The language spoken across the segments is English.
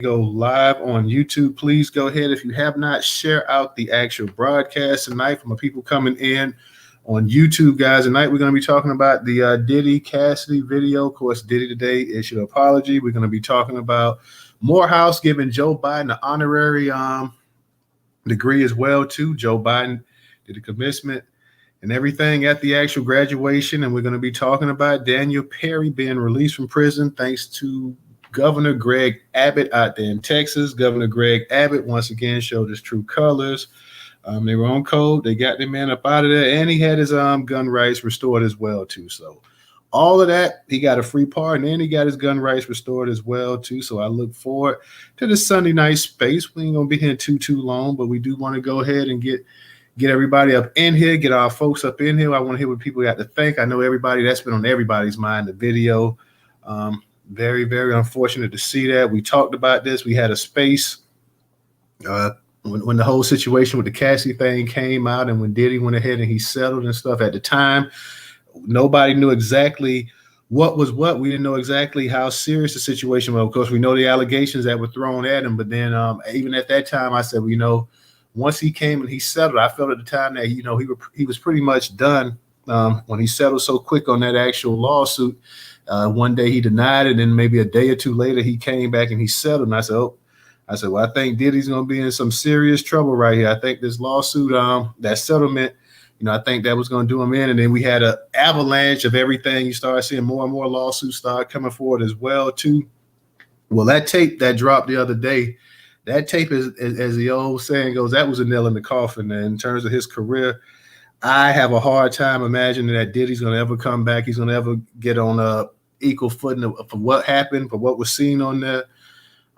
Go live on YouTube. Please go ahead, if you have not, share out the actual broadcast tonight from the people coming in on YouTube, guys. Tonight we're going to be talking about the Diddy Cassie video. Of course, Diddy today issued an apology. We're going to be talking about Morehouse giving Joe Biden the honorary degree as well too. Joe Biden did a commencement and everything at the actual graduation, and we're going to be talking about Daniel Perry being released from prison thanks to Governor Greg Abbott out there in Texas. Governor Greg Abbott once again showed his true colors. They were on code. They got the man up out of there, and he had his gun rights restored as well too. So all of that, he got a free pardon, and he got his gun rights restored as well too. So I look forward to the Sunday night space. We ain't gonna be here too long, but we do want to go ahead and get everybody up in here, get our folks up in here. I want to hear what people got to think. I know everybody, that's been on everybody's mind, the video. Very, very unfortunate to see that. We talked about this. We had a space when the whole situation with the Cassie thing came out, and when Diddy went ahead and he settled and stuff. At the time, nobody knew exactly what was what. We didn't know exactly how serious the situation was. Of course, we know the allegations that were thrown at him, but then even at that time, I said, well, once he came and he settled, I felt at the time that he was pretty much done when he settled so quick on that actual lawsuit. One day he denied it, and maybe a day or two later he came back and he settled. And I said, well, I think Diddy's going to be in some serious trouble right here. I think this lawsuit, that settlement, I think that was going to do him in. And then we had an avalanche of everything. You started seeing more and more lawsuits start coming forward as well too. Well, that tape that dropped the other day, that tape is, as the old saying goes, that was a nail in the coffin. And in terms of his career, I have a hard time imagining that Diddy's going to ever come back. He's going to ever get on a equal footing for what happened, for what was seen on there.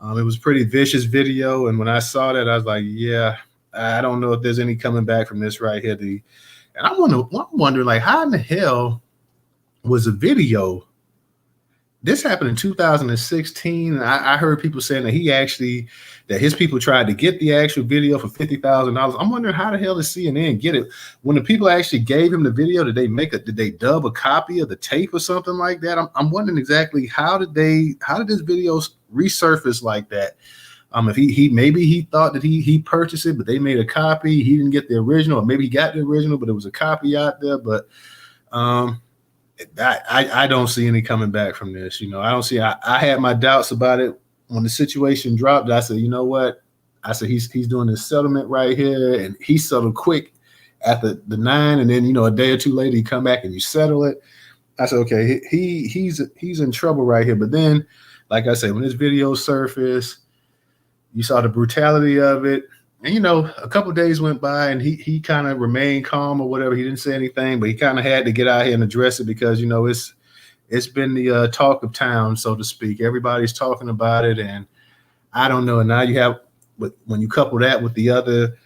It was a pretty vicious video, and when I saw that, I was like, yeah, I don't know if there's any coming back from this right here. And I'm wondering, like, how in the hell was a video? This happened in 2016. And I heard people saying that his people tried to get the actual video for $50,000. I'm wondering how the hell did CNN get it? When the people actually gave him the video, did they dub a copy of the tape or something like that? I'm wondering exactly how did this video resurface like that? If he thought that he purchased it, but they made a copy. He didn't get the original, or maybe he got the original, but it was a copy out there. But I don't see any coming back from this. I don't see. I had my doubts about it when the situation dropped. I said, you know what? I said he's doing this settlement right here, and he settled quick after the 9, and then a day or two later he come back and you settle it. I said, okay, he's in trouble right here. But then, like I said, when this video surfaced, you saw the brutality of it. And, a couple of days went by and he kind of remained calm or whatever. He didn't say anything, but he kind of had to get out here and address it because, it's been the talk of town, so to speak. Everybody's talking about it. And I don't know. And now you have, when you couple that with the other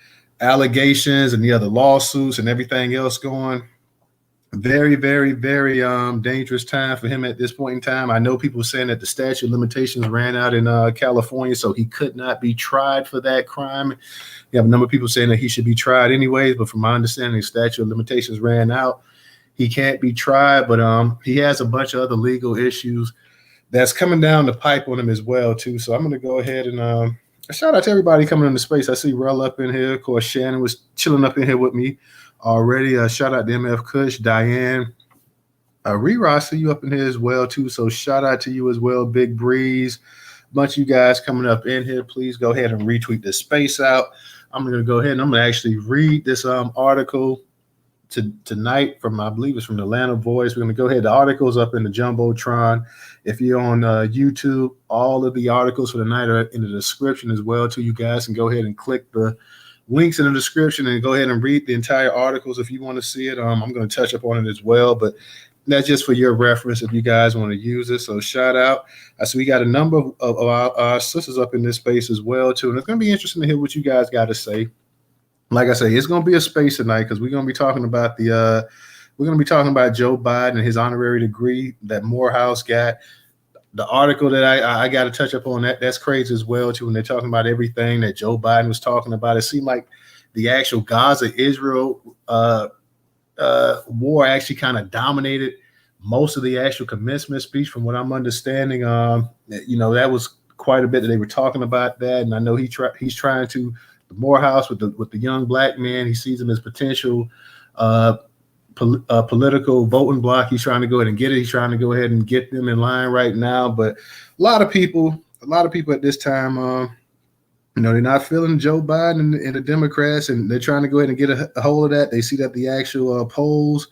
allegations and the other lawsuits and everything else going, very, very, very dangerous time for him at this point in time. I know people saying that the statute of limitations ran out in California, so he could not be tried for that crime. You have a number of people saying that he should be tried anyways, but from my understanding, the statute of limitations ran out. He can't be tried, but he has a bunch of other legal issues that's coming down the pipe on him as well too. So I'm going to go ahead and shout out to everybody coming into space. I see Rel up in here. Of course, Shannon was chilling up in here with me already. Shout out to MF Kush, Diane, Rera, I see you up in here as well too. So shout out to you as well, Big Breeze. A bunch of you guys coming up in here. Please go ahead and retweet this space out. I'm going to go ahead and I'm going to actually read this article tonight from, I believe it's from the Atlanta Voice. We're going to go ahead. The article's up in the Jumbotron. If you're on YouTube, all of the articles for the night are in the description as well too. You guys can go ahead and click the links in the description and go ahead and read the entire articles if you want to see it. I'm going to touch up on it as well, but that's just for your reference if you guys want to use it. So shout out. So we got a number of our sisters up in this space as well too, and it's going to be interesting to hear what you guys got to say. Like I say, it's going to be a space tonight because we're going to be talking about Joe Biden and his honorary degree that Morehouse got. The article that I got to touch up on, that's crazy as well too. When they're talking about everything that Joe Biden was talking about, it seemed like the actual Gaza-Israel war actually kind of dominated most of the actual commencement speech. From what I'm understanding, that was quite a bit that they were talking about that, and I know he's trying to the Morehouse with the young black man. He sees them as potential political voting block. He's trying to go ahead and get it. He's trying to go ahead and get them in line right now. But a lot of people at this time, they're not feeling Joe Biden and the Democrats, and they're trying to go ahead and get a hold of that. They see that the actual polls,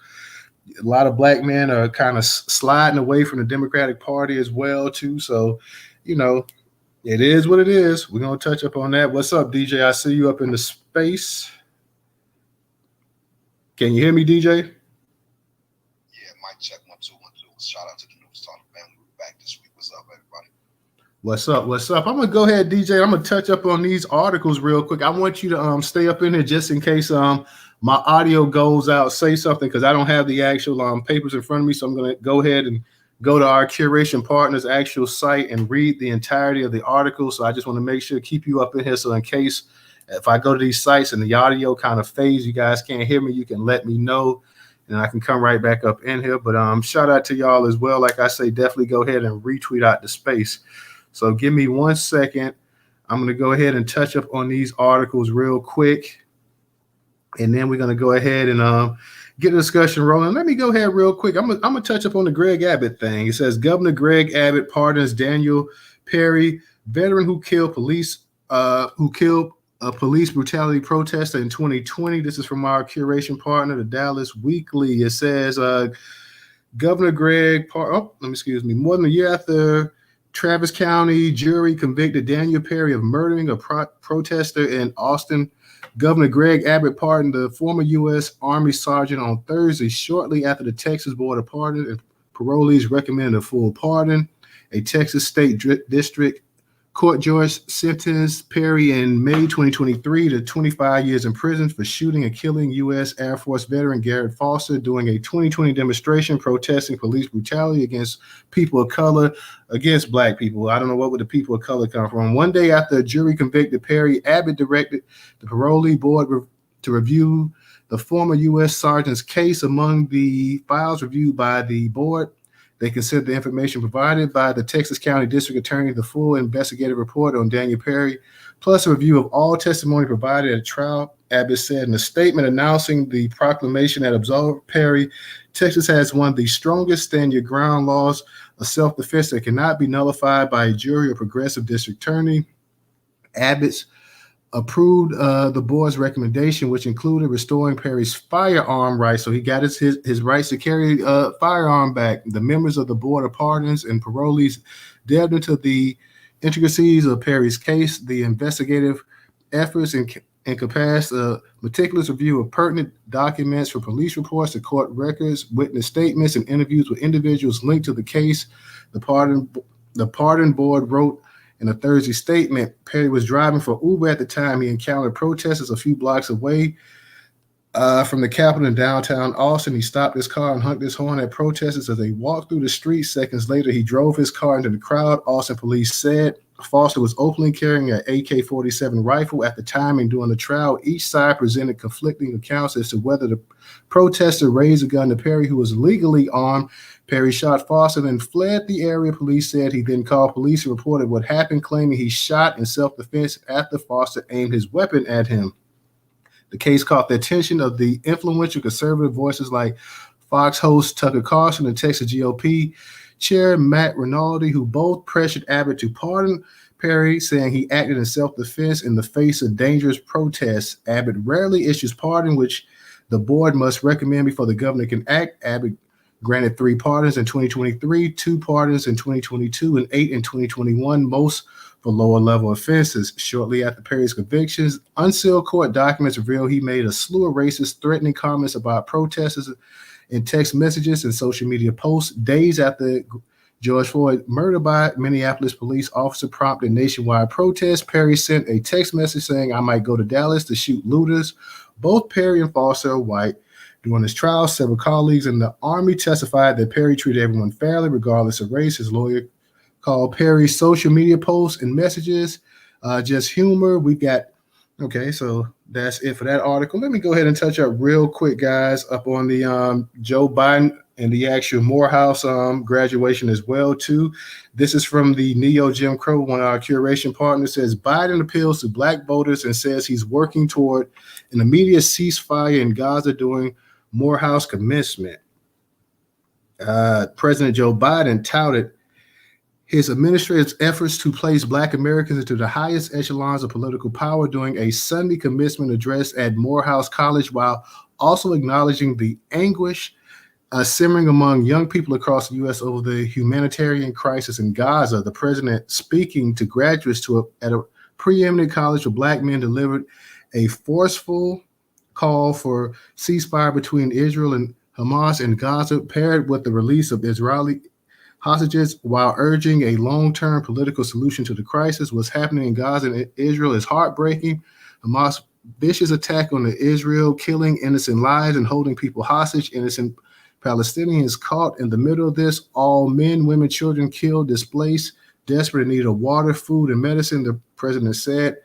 a lot of black men are kind of sliding away from the Democratic Party as well, too. So, it is what it is. We're going to touch up on that. What's up, DJ? I see you up in the space. Can you hear me, DJ? Yeah, mic check 1 2 1 2. Shout out to the Newstoter family. We're back this week. What's up, everybody? What's up? I'm gonna go ahead, DJ. I'm gonna touch up on these articles real quick. I want you to stay up in here just in case my audio goes out. Say something because I don't have the actual papers in front of me, so I'm gonna go ahead and go to our curation partner's actual site and read the entirety of the article. So I just want to make sure keep you up in here, so in case if I go to these sites and the audio kind of fades, you guys can't hear me, you can let me know and I can come right back up in here. But shout out to y'all as well. Like I say, definitely go ahead and retweet out the space. So give me 1 second. I'm going to go ahead and touch up on these articles real quick. And then we're going to go ahead and get the discussion rolling. Let me go ahead real quick. I'm going to touch up on the Greg Abbott thing. It says Governor Greg Abbott pardons Daniel Perry, veteran who killed a police brutality protester in 2020. This is from our curation partner, the Dallas Weekly. It says Governor Greg, more than a year after Travis County jury convicted Daniel Perry of murdering a protester in Austin, Governor Greg Abbott pardoned the former U.S. Army sergeant on Thursday, shortly after the Texas Board of Pardons and Parolees recommended a full pardon. A Texas State District Court judge sentenced Perry in May 2023 to 25 years in prison for shooting and killing U.S. Air Force veteran Garrett Foster during a 2020 demonstration protesting police brutality against people of color, against black people. I don't know what would the people of color come from. One day after a jury convicted Perry, Abbott directed the parolee board to review the former U.S. sergeant's case. Among the files reviewed by the board, they considered the information provided by the Texas County District Attorney, the full investigative report on Daniel Perry, plus a review of all testimony provided at trial. Abbott said in a statement announcing the proclamation that absolved Perry, Texas has one of the strongest stand your ground laws of self-defense that cannot be nullified by a jury or progressive district attorney. Abbott's approved the board's recommendation, which included restoring Perry's firearm rights. So he got his rights to carry a firearm back. The members of the Board of Pardons and Parolees delved into the intricacies of Perry's case, the investigative efforts encompassed a meticulous review of pertinent documents from police reports to court records, witness statements, and interviews with individuals linked to the case. The pardon board wrote in a Thursday statement, Perry was driving for Uber at the time he encountered protesters a few blocks away from the Capitol in downtown Austin. He stopped his car and honked his horn at protesters as they walked through the street. Seconds later, he drove his car into the crowd. Austin police said Foster was openly carrying an AK-47 rifle at the time, and during the trial, each side presented conflicting accounts as to whether the protester raised a gun to Perry, who was legally armed. Perry shot Foster, then fled the area, police said. He then called police and reported what happened, claiming he shot in self-defense after Foster aimed his weapon at him. The case caught the attention of the influential conservative voices like Fox host Tucker Carlson and Texas GOP Chair Matt Rinaldi, who both pressured Abbott to pardon Perry, saying he acted in self-defense in the face of dangerous protests. Abbott rarely issues pardon, which the board must recommend before the governor can act. Abbott granted 3 pardons in 2023, 2 pardons in 2022, and 8 in 2021, most for lower-level offenses. Shortly after Perry's convictions, unsealed court documents reveal he made a slew of racist, threatening comments about protesters in text messages and social media posts. Days after George Floyd murder by Minneapolis police officer prompted nationwide protests, Perry sent a text message saying, "I might go to Dallas to shoot looters." Both Perry and Foster are white. During his trial, several colleagues in the Army testified that Perry treated everyone fairly, regardless of race. His lawyer called Perry's social media posts and messages just humor. Okay, so that's it for that article. Let me go ahead and touch up real quick, guys, up on the Joe Biden and the actual Morehouse graduation as well too. This is from the Neo Jim Crow, one of our curation partners. Says Biden appeals to black voters and says he's working toward an immediate ceasefire in Gaza during Morehouse commencement. President Joe Biden touted his administration's efforts to place Black Americans into the highest echelons of political power during a Sunday commencement address at Morehouse College, while also acknowledging the anguish simmering among young people across the U.S. over the humanitarian crisis in Gaza. The president, speaking to graduates at a preeminent college for Black men, delivered a forceful call for ceasefire between Israel and Hamas in Gaza, paired with the release of Israeli hostages, while urging a long-term political solution to the crisis. What's happening in Gaza and Israel is heartbreaking. Hamas' vicious attack on Israel, killing innocent lives and holding people hostage, innocent Palestinians caught in the middle of this, all men, women, children killed, displaced, desperate in need of water, food, and medicine, the president said.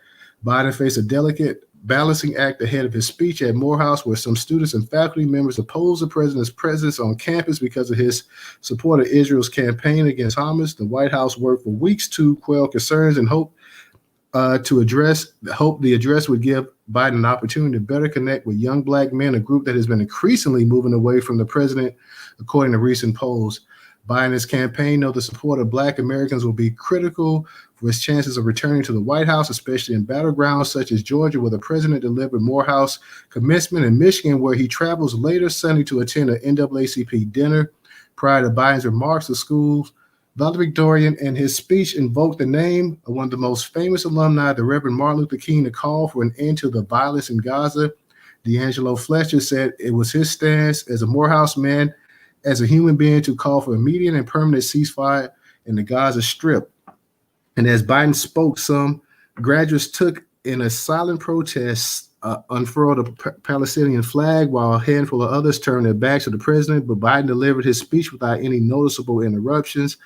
Biden faced a delicate balancing act ahead of his speech at Morehouse, where some students and faculty members opposed the president's presence on campus because of his support of Israel's campaign against Hamas. The White House worked for weeks to quell concerns and hope the address would give Biden an opportunity to better connect with young Black men, a group that has been increasingly moving away from the president, according to recent polls. Biden's campaign knows the support of Black Americans will be critical for his chances of returning to the White House, especially in battlegrounds such as Georgia, where the president delivered Morehouse commencement, in Michigan, where he travels later Sunday to attend an NAACP dinner. Prior to Biden's remarks, the school's valedictorian in his speech invoked the name of one of the most famous alumni, the Reverend Martin Luther King, to call for an end to the violence in Gaza. D'Angelo Fletcher said it was his stance as a Morehouse man, as a human being, to call for immediate and permanent ceasefire in the Gaza Strip. And as Biden spoke, some graduates took in a silent protest, unfurled a Palestinian flag, while a handful of others turned their backs to the president. But Biden delivered his speech without any noticeable interruptions.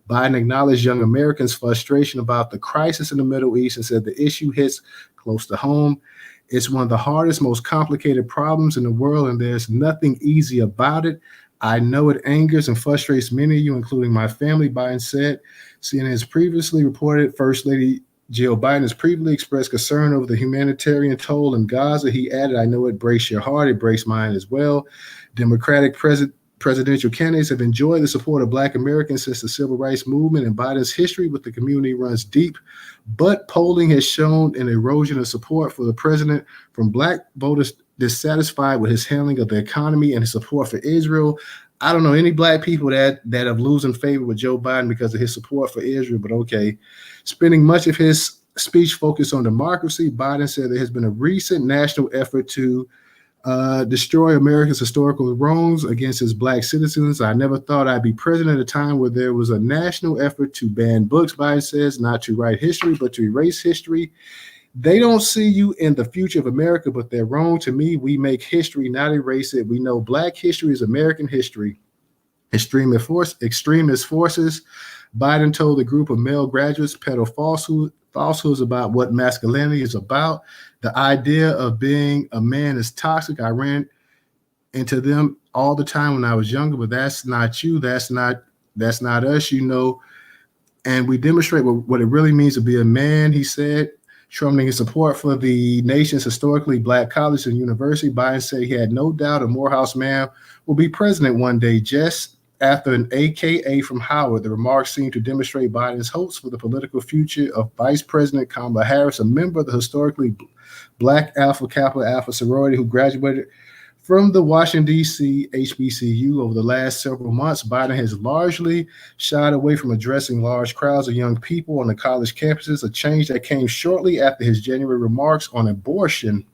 Biden acknowledged young Americans' frustration about the crisis in the Middle East and said the issue hits close to home. It's one of the hardest, most complicated problems in the world, and there's nothing easy about it. I know it angers and frustrates many of you, including my family, Biden said. CNN has previously reported First Lady Jill Biden has previously expressed concern over the humanitarian toll in Gaza. He added, I know it breaks your heart. It breaks mine as well. Democratic presidential candidates have enjoyed the support of Black Americans since the Civil Rights Movement, and Biden's history with the community runs deep. But polling has shown an erosion of support for the president from Black voters dissatisfied with his handling of the economy and his support for Israel. I don't know any Black people that have losing favor with Joe Biden because of his support for Israel, but okay. Spending much of his speech focused on democracy, Biden said there has been a recent national effort to destroy America's historical wrongs against his Black citizens. I never thought I'd be president at a time where there was a national effort to ban books, Biden says, not to write history, but to erase history. They don't see you in the future of America, but they're wrong. To me, we make history, not erase it. We know Black history is American history. Extremist forces, Biden told the group of male graduates, peddle falsehoods about what masculinity is about. The idea of being a man is toxic. I ran into them all the time when I was younger, but that's not you. That's not us, you know. And we demonstrate what it really means to be a man, he said. Trumpeting his support for the nation's historically Black colleges and university, Biden said he had no doubt a Morehouse man will be president one day, just after an AKA from Howard. The remarks seem to demonstrate Biden's hopes for the political future of Vice President Kamala Harris, a member of the historically Black Alpha Kappa Alpha sorority who graduated from the Washington, D.C. HBCU. Over the last several months, Biden has largely shied away from addressing large crowds of young people on the college campuses, a change that came shortly after his January remarks on abortion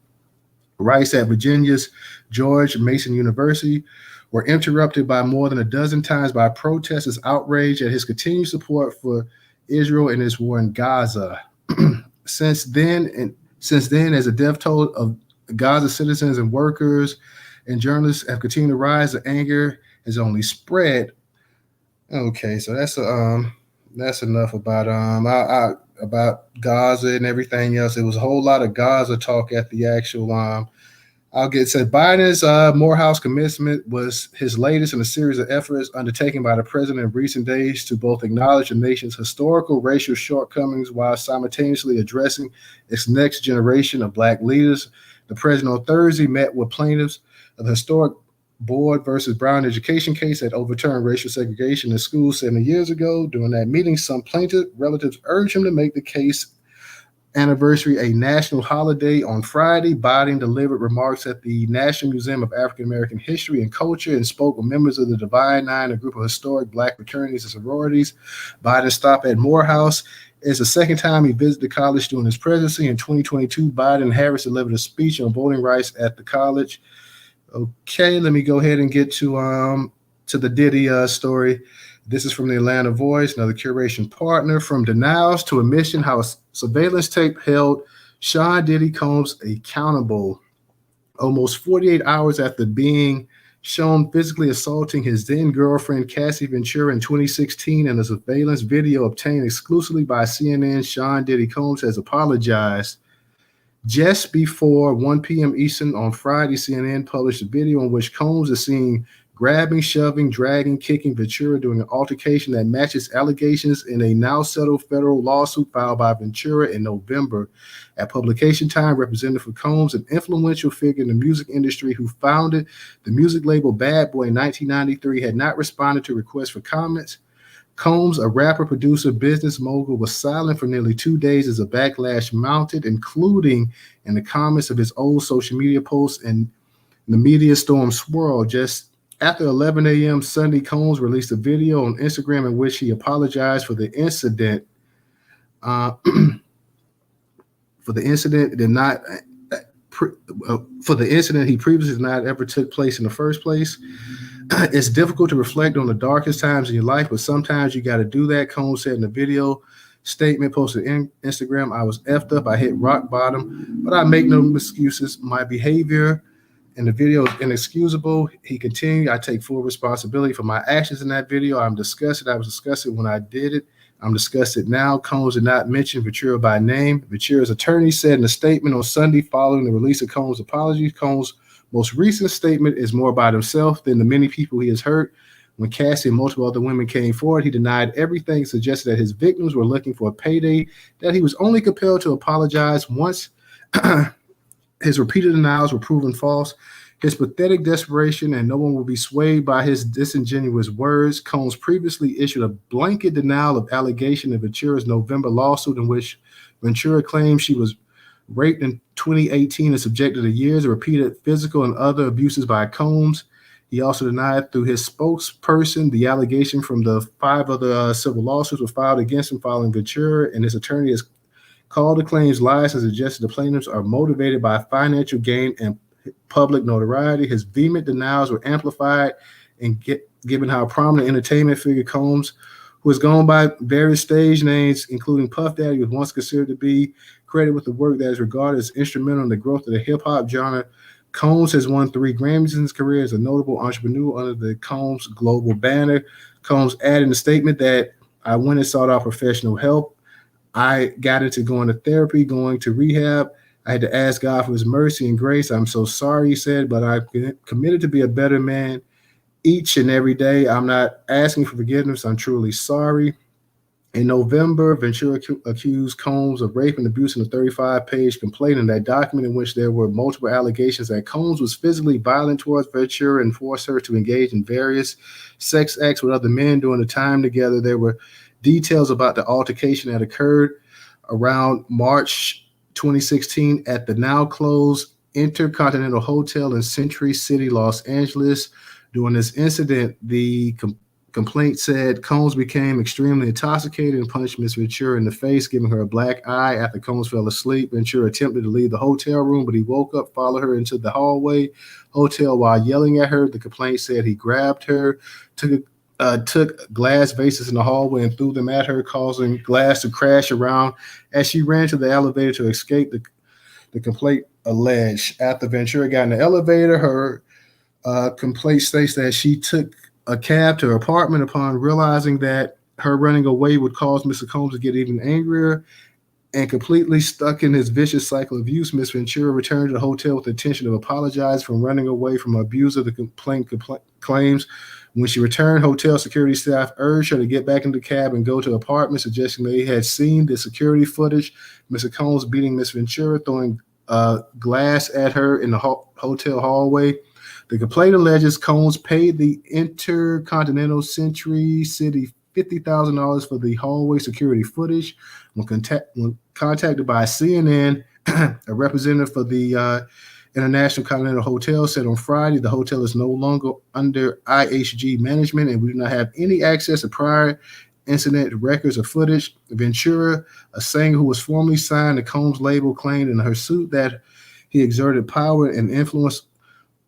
rights at Virginia's George Mason University were interrupted by more than a dozen times by protesters outraged at his continued support for Israel and its war in Gaza. Since then, as the death toll of Gaza citizens and workers and journalists have continued to rise, the anger has only spread. Okay, so that's enough about Gaza and everything else. It was a whole lot of Gaza talk at the actual I'll get said Biden's Morehouse commencement was his latest in a series of efforts undertaken by the president in recent days to both acknowledge the nation's historical racial shortcomings while simultaneously addressing its next generation of black leaders. The president on Thursday met with plaintiffs of the historic Board versus Brown education case that overturned racial segregation in schools 70 years ago. During that meeting, some plaintiff relatives urged him to make the case anniversary a national holiday on Friday. Biden delivered remarks at the National Museum of African American History and Culture and spoke with members of the Divine Nine, a group of historic black fraternities and sororities. Biden's stop at Morehouse is the second time he visited the college during his presidency. In 2022, Biden and Harris delivered a speech on voting rights at the college. Okay, let me go ahead and get to the Diddy story. This is from the Atlanta Voice, another curation partner. From denials to admission, how a surveillance tape held Sean Diddy Combs accountable. Almost 48 hours after being shown physically assaulting his then girlfriend, Cassie Ventura, in 2016, and a surveillance video obtained exclusively by CNN, Sean Diddy Combs has apologized. Just before 1 p.m. Eastern on Friday, CNN published a video in which Combs is seen grabbing, shoving, dragging, kicking Ventura during an altercation that matches allegations in a now settled federal lawsuit filed by Ventura in November. At publication time, representative for Combs, an influential figure in the music industry who founded the music label Bad Boy in 1993, had not responded to requests for comments. Combs, a rapper, producer, business mogul, was silent for nearly 2 days as a backlash mounted, including in the comments of his old social media posts, and the media storm swirled. Just after 11 a.m. Sunday, Combs released a video on Instagram in which he apologized for the incident. For the incident he previously did not ever took place in the first place. It's difficult to reflect on the darkest times in your life, but sometimes you got to do that, Combs said in the video statement posted in Instagram. I was effed up. I hit rock bottom, but I make no excuses. My behavior in the video is inexcusable. He continued, I take full responsibility for my actions in that video. I'm disgusted. I was disgusted when I did it. I'm disgusted now. Combs did not mention Ventura by name. Ventura's attorney said in a statement on Sunday following the release of Combs' apology, Combs' most recent statement is more about himself than the many people he has hurt. When Cassie and multiple other women came forward, he denied everything, suggested that his victims were looking for a payday, that he was only compelled to apologize once his repeated denials were proven false. His pathetic desperation, and no one will be swayed by his disingenuous words. Combs previously issued a blanket denial of allegation in Ventura's November lawsuit in which Ventura claimed she was raped in 2018 and subjected to years of repeated physical and other abuses by Combs. He also denied through his spokesperson the allegation from the 5 other civil lawsuits were filed against him following Ventura, and his attorney has called the claims lies and suggested the plaintiffs are motivated by financial gain and public notoriety. His vehement denials were amplified and given how prominent entertainment figure Combs, who has gone by various stage names, including Puff Daddy, was once considered to be credited with the work that is regarded as instrumental in the growth of the hip-hop genre. Combs has won 3 Grammys in his career as a notable entrepreneur under the Combs Global banner. Combs added in a statement that I went and sought out professional help. I got into going to therapy, going to rehab. I had to ask God for his mercy and grace. I'm so sorry, he said, but I'm committed to be a better man each and every day. I'm not asking for forgiveness. I'm truly sorry. In November, Ventura accused Combs of rape and abuse in a 35-page complaint. In that document, in which there were multiple allegations that Combs was physically violent towards Ventura and forced her to engage in various sex acts with other men during the time together. There were details about the altercation that occurred around March 2016 at the now closed Intercontinental Hotel in Century City, Los Angeles. During this incident, the complaint said Combs became extremely intoxicated and punched Miss Ventura in the face, giving her a black eye. After Combs fell asleep, Ventura attempted to leave the hotel room, but he woke up, followed her into the hallway hotel while yelling at her. The complaint said he grabbed her, took glass vases in the hallway and threw them at her, causing glass to crash around as she ran to the elevator to escape, the complaint alleged. After Ventura got in the elevator, her complaint states that she took a cab to her apartment upon realizing that her running away would cause Mr. Combs to get even angrier. And completely stuck in his vicious cycle of abuse, Miss Ventura returned to the hotel with the intention of apologizing for running away from abuser, the complaint claims. When she returned, hotel security staff urged her to get back in the cab and go to the apartment, suggesting they had seen the security footage. Mr. Combs beating Miss Ventura, throwing glass at her in the hotel hallway. The complaint alleges Combs paid the Intercontinental Century City $50,000 for the hallway security footage. When contacted by CNN, a representative for the International Continental Hotel said on Friday the hotel is no longer under IHG management and we do not have any access to prior incident records or footage. Ventura, a singer who was formerly signed to Combs' label, claimed in her suit that he exerted power and influence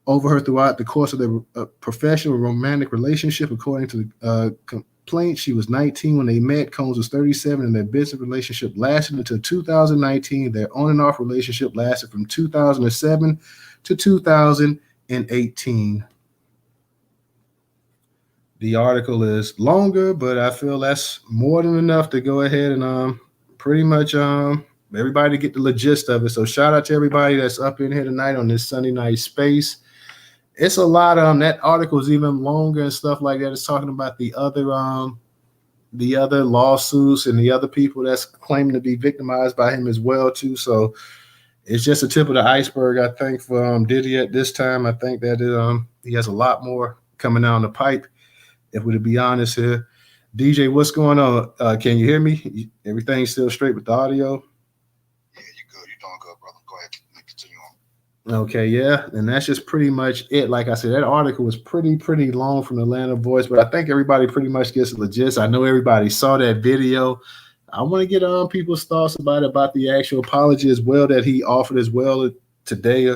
over her throughout the course of their professional romantic relationship. According to the complaint, she was 19 when they met. Combs was 37, and their business relationship lasted until 2019. Their on and off relationship lasted from 2007 to 2018. The article is longer, but I feel that's more than enough to go ahead and pretty much everybody get the gist of it. So shout out to everybody that's up in here tonight on this Sunday night space. It's a lot of that article is even longer and stuff like that. It's talking about the other lawsuits and the other people that's claiming to be victimized by him as well too. So it's just a tip of the iceberg, I think, for Diddy at this time. I think that he has a lot more coming down the pipe. If we're to be honest here, DJ, what's going on? Can you hear me? Everything's still straight with the audio? Yeah, you're good. You're doing good, brother. Go ahead, continue on. Okay, yeah, and that's just pretty much it. Like I said, that article was pretty long from the Atlanta Voice, but I think everybody pretty much gets the gist. I know everybody saw that video. I want to get people's thoughts about the actual apology as well that he offered as well today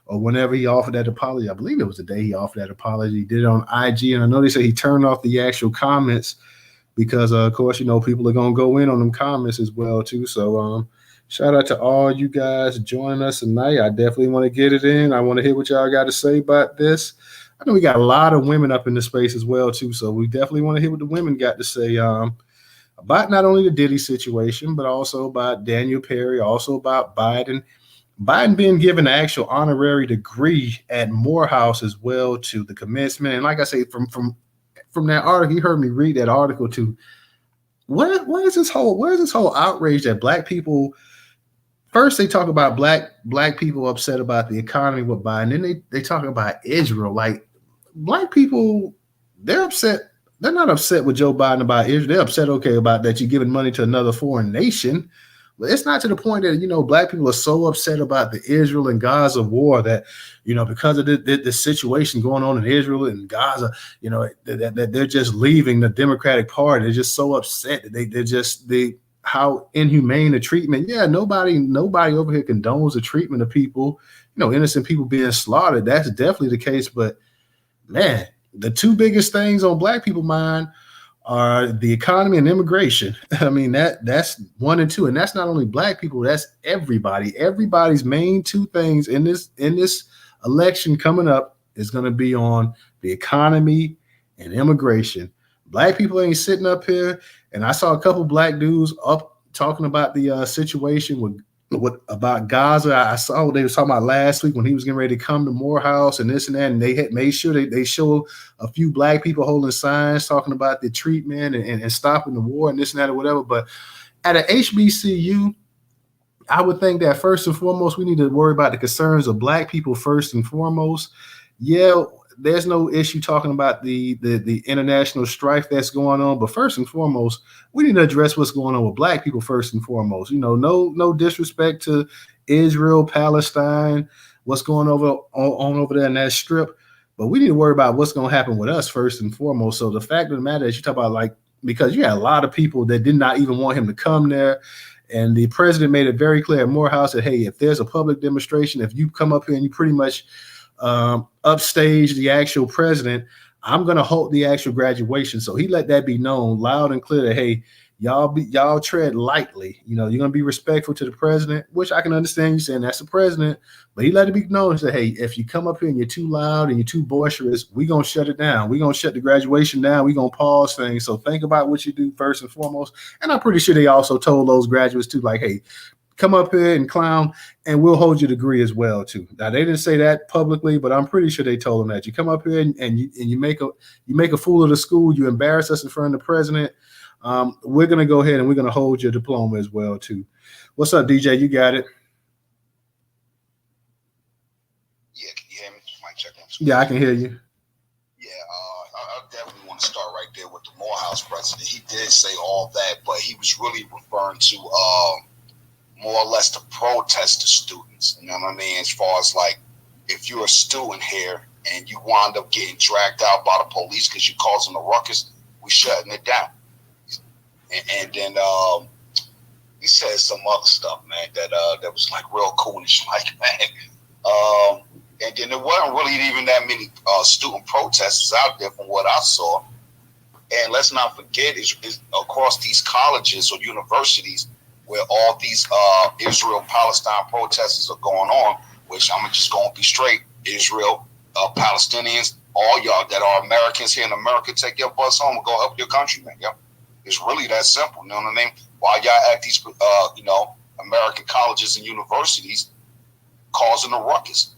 or whenever he offered that apology. I believe it was the day he offered that apology. He did it on IG, and I know they said he turned off the actual comments because, of course, people are going to go in on them comments as well too. So shout out to all you guys joining us tonight. I definitely want to get it in. I want to hear what y'all got to say about this. I know we got a lot of women up in the space as well too, so we definitely want to hear what the women got to say about not only the Diddy situation, but also about Daniel Perry, also about Biden. Biden being given an actual honorary degree at Morehouse as well to the commencement. And like I say, from that article, you heard me read that article too. What is this whole outrage that black people? First, they talk about black people upset about the economy with Biden. Then they talk about Israel. Like black people, they're upset. They're not upset with Joe Biden about Israel. They're upset, about that you're giving money to another foreign nation. But it's not to the point that, black people are so upset about the Israel and Gaza war that, because of the situation going on in Israel and Gaza, that they're just leaving the Democratic Party. They're just so upset that how inhumane the treatment. Yeah, nobody over here condones the treatment of people, innocent people being slaughtered. That's definitely the case. But man, the two biggest things on black people's mind are the economy and immigration. I mean, that's one and two. And that's not only black people, that's everybody. Everybody's main two things in this election coming up is going to be on the economy and immigration. Black people ain't sitting up here. And I saw a couple black dudes up talking about the situation about Gaza. I saw what they were talking about last week when he was getting ready to come to Morehouse and this and that. And they had made sure they show a few black people holding signs talking about the treatment and stopping the war and this and that or whatever. But at a HBCU, I would think that first and foremost, we need to worry about the concerns of black people first and foremost. Yeah, there's no issue talking about the international strife that's going on, but first and foremost, we need to address what's going on with black people first and foremost. No disrespect to Israel, Palestine, what's going on over there in that strip, but we need to worry about what's going to happen with us first and foremost. So the fact of the matter is, you talk about because you had a lot of people that did not even want him to come there. And the president made it very clear at Morehouse that, hey, if there's a public demonstration, if you come up here and you pretty much upstage the actual president, I'm going to hold the actual graduation. So he let that be known loud and clear that, hey, y'all tread lightly. You know, you're gonna be respectful to the president, which I can understand you saying that's the president, but he let it be known that, hey, if you come up here and you're too loud and you're too boisterous, we're gonna shut it down. We're gonna shut the graduation down. We're gonna pause things. So think about what you do first and foremost. And I'm pretty sure they also told those graduates too, like, hey, come up here and clown, and we'll hold your degree as well too. Now they didn't say that publicly, but I'm pretty sure they told them that you come up here and you make a fool of the school, you embarrass us in front of the president. We're gonna go ahead and we're gonna hold your diploma as well too. What's up, DJ? You got it? Yeah, can you hear me? Mic check 1 2. Yeah, I can hear you. Yeah, I definitely want to start right there with the Morehouse president. He did say all that, but he was really referring to more or less to protest the students. You know what I mean? As far as like, if you're a student here and you wind up getting dragged out by the police because you're causing a ruckus, we shutting it down. And then he said some other stuff, man, that was like real coolish, like, man. And then there wasn't really even that many student protesters out there from what I saw. And let's not forget, is across these colleges or universities where all these Israel-Palestine protesters are going on, which I'm just going to be straight, Israel, Palestinians, all y'all that are Americans here in America, take your bus home and go help your countrymen, yo. It's really that simple, you know what I mean? While y'all at these, American colleges and universities causing a ruckus.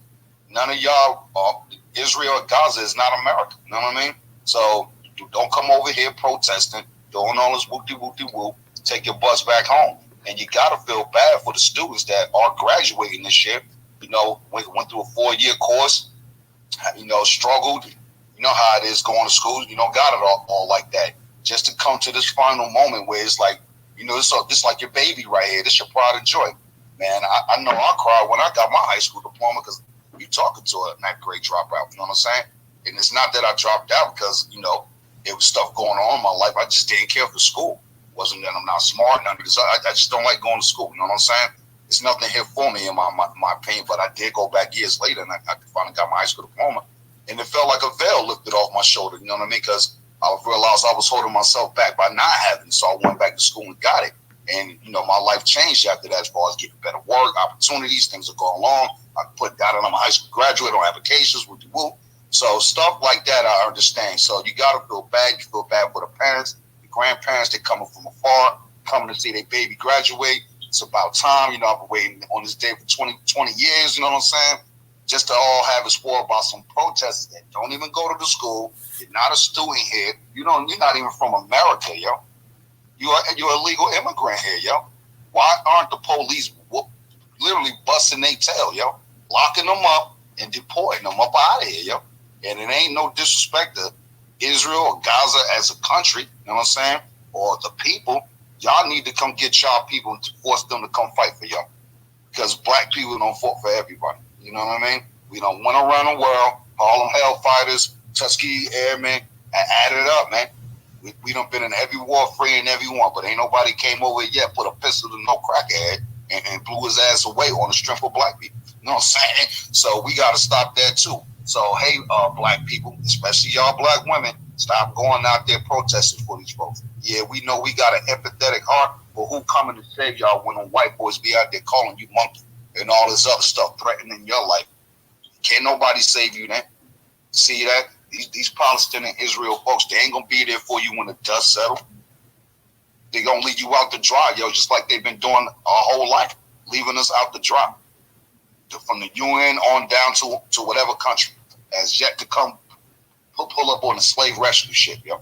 None of y'all, Israel or Gaza is not America, you know what I mean? So don't come over here protesting, doing all this whoop-de-whoop-de-whoop, take your bus back home. And you got to feel bad for the students that are graduating this year. You know, went through a 4-year course, struggled. You know how it is going to school. You don't got it all like that. Just to come to this final moment where it's like, this like your baby right here. This your pride and joy. Man, I know I cried when I got my high school diploma because you talking to a ninth grade dropout. You know what I'm saying? And it's not that I dropped out because, it was stuff going on in my life. I just didn't care for school. Wasn't that I'm not smart, none of this. I just don't like going to school. You know what I'm saying? It's nothing here for me in my opinion, but I did go back years later and I finally got my high school diploma. And it felt like a veil lifted off my shoulder, you know what I mean? Because I realized I was holding myself back by not having it. So I went back to school and got it. And, my life changed after that as far as getting better work, opportunities, things are going along. I got it on my high school graduate on applications, whoop-de-whoop. So stuff like that I understand. So you got to feel bad. You feel bad for the parents, the grandparents, they're coming from afar, coming to see their baby graduate. It's about time. I've been waiting on this day for 20 years, you know what I'm saying? Just to all have a sport about some protesters that don't even go to the school. You're not a student here. You're not even from America, yo. You're a legal immigrant here, yo. Why aren't the police literally busting their tail, yo? Locking them up and deporting them up out of here, yo. And it ain't no disrespect to Israel or Gaza as a country, you know what I'm saying? Or the people. Y'all need to come get y'all people and force them to come fight for y'all. Because black people don't fight for everybody. You know what I mean? We don't went around the world, Harlem Hellfighters, Tuskegee Airmen, and added it up, man. We done been in every war, free in every one, but ain't nobody came over yet, put a pistol to no crackhead, and blew his ass away on the strength of black people. You know what I'm saying? So we got to stop that too. So, hey, black people, especially y'all black women, stop going out there protesting for these folks. Yeah, we know we got an empathetic heart, but who coming to save y'all when the white boys be out there calling you monkey and all this other stuff threatening your life? Can't nobody save you then. See that? These Palestinian Israel folks, they ain't going to be there for you when the dust settles. They're going to leave you out to dry, yo, just like they've been doing our whole life, leaving us out to dry. From the UN on down to whatever country has yet to come pull up on the slave rescue ship, yo.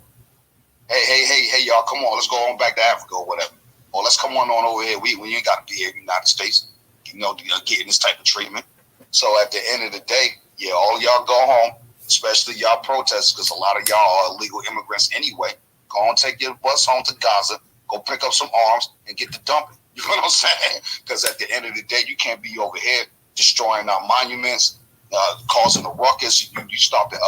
Hey, y'all, come on, let's go on back to Africa or whatever. Or let's come on over here. We ain't got to be here in the United States, getting this type of treatment. So at the end of the day, yeah, all y'all go home, especially y'all protesters, because a lot of y'all are illegal immigrants anyway. Go and take your bus home to Gaza, go pick up some arms and get the dumping. You know what I'm saying? Because at the end of the day, you can't be over here destroying our monuments, causing a ruckus. You stop the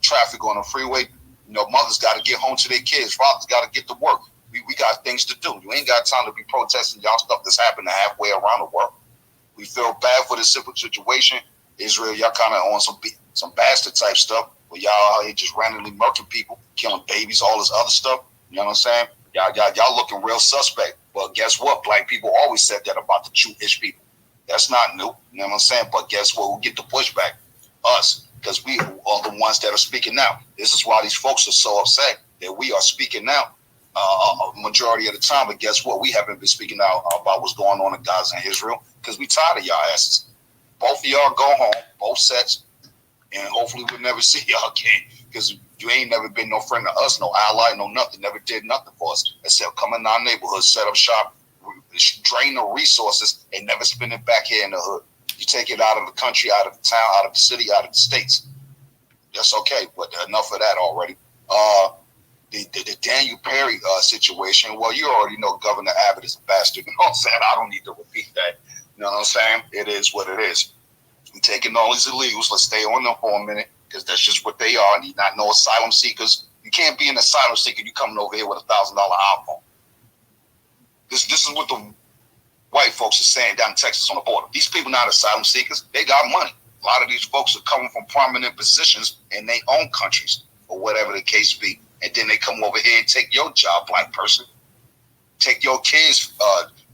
traffic on the freeway. Mothers got to get home to their kids. Fathers got to get to work. We got things to do. You ain't got time to be protesting y'all stuff that's happening halfway around the world. We feel bad for this simple situation. Israel, y'all kind of on some bastard type stuff where y'all out here just randomly murking people, killing babies, all this other stuff. You know what I'm saying? Y'all looking real suspect. But guess what? Black people always said that about the Jewish people. That's not new. You know what I'm saying? But guess what? We'll get the pushback. Us. Because we are the ones that are speaking now. This is why these folks are so upset that we are speaking now majority of the time. But guess what? We haven't been speaking out about what's going on in Gaza and Israel because we tired of y'all asses. Both of y'all go home, both sets, and hopefully we'll never see y'all again because you ain't never been no friend of us, no ally, no nothing. Never did nothing for us except come in our neighborhood, set up shop, drain the resources, and never spend it back here in the hood. You take it out of the country, out of the town, out of the city, out of the states. That's okay, but enough of that already. The Daniel Perry situation, well, you already know Governor Abbott is a bastard. You know what I'm saying? I don't need to repeat that. You know what I'm saying? It is what it is. We're taking all these illegals. Let's stay on them for a minute because that's just what they are. And you not no asylum seekers. You can't be an asylum seeker. You coming over here with $1,000 iPhone. This is what the white folks are saying down in Texas on the border. These people not asylum seekers. They got money. A lot of these folks are coming from prominent positions in their own countries or whatever the case be. And then they come over here and take your job, black person. Take your kids'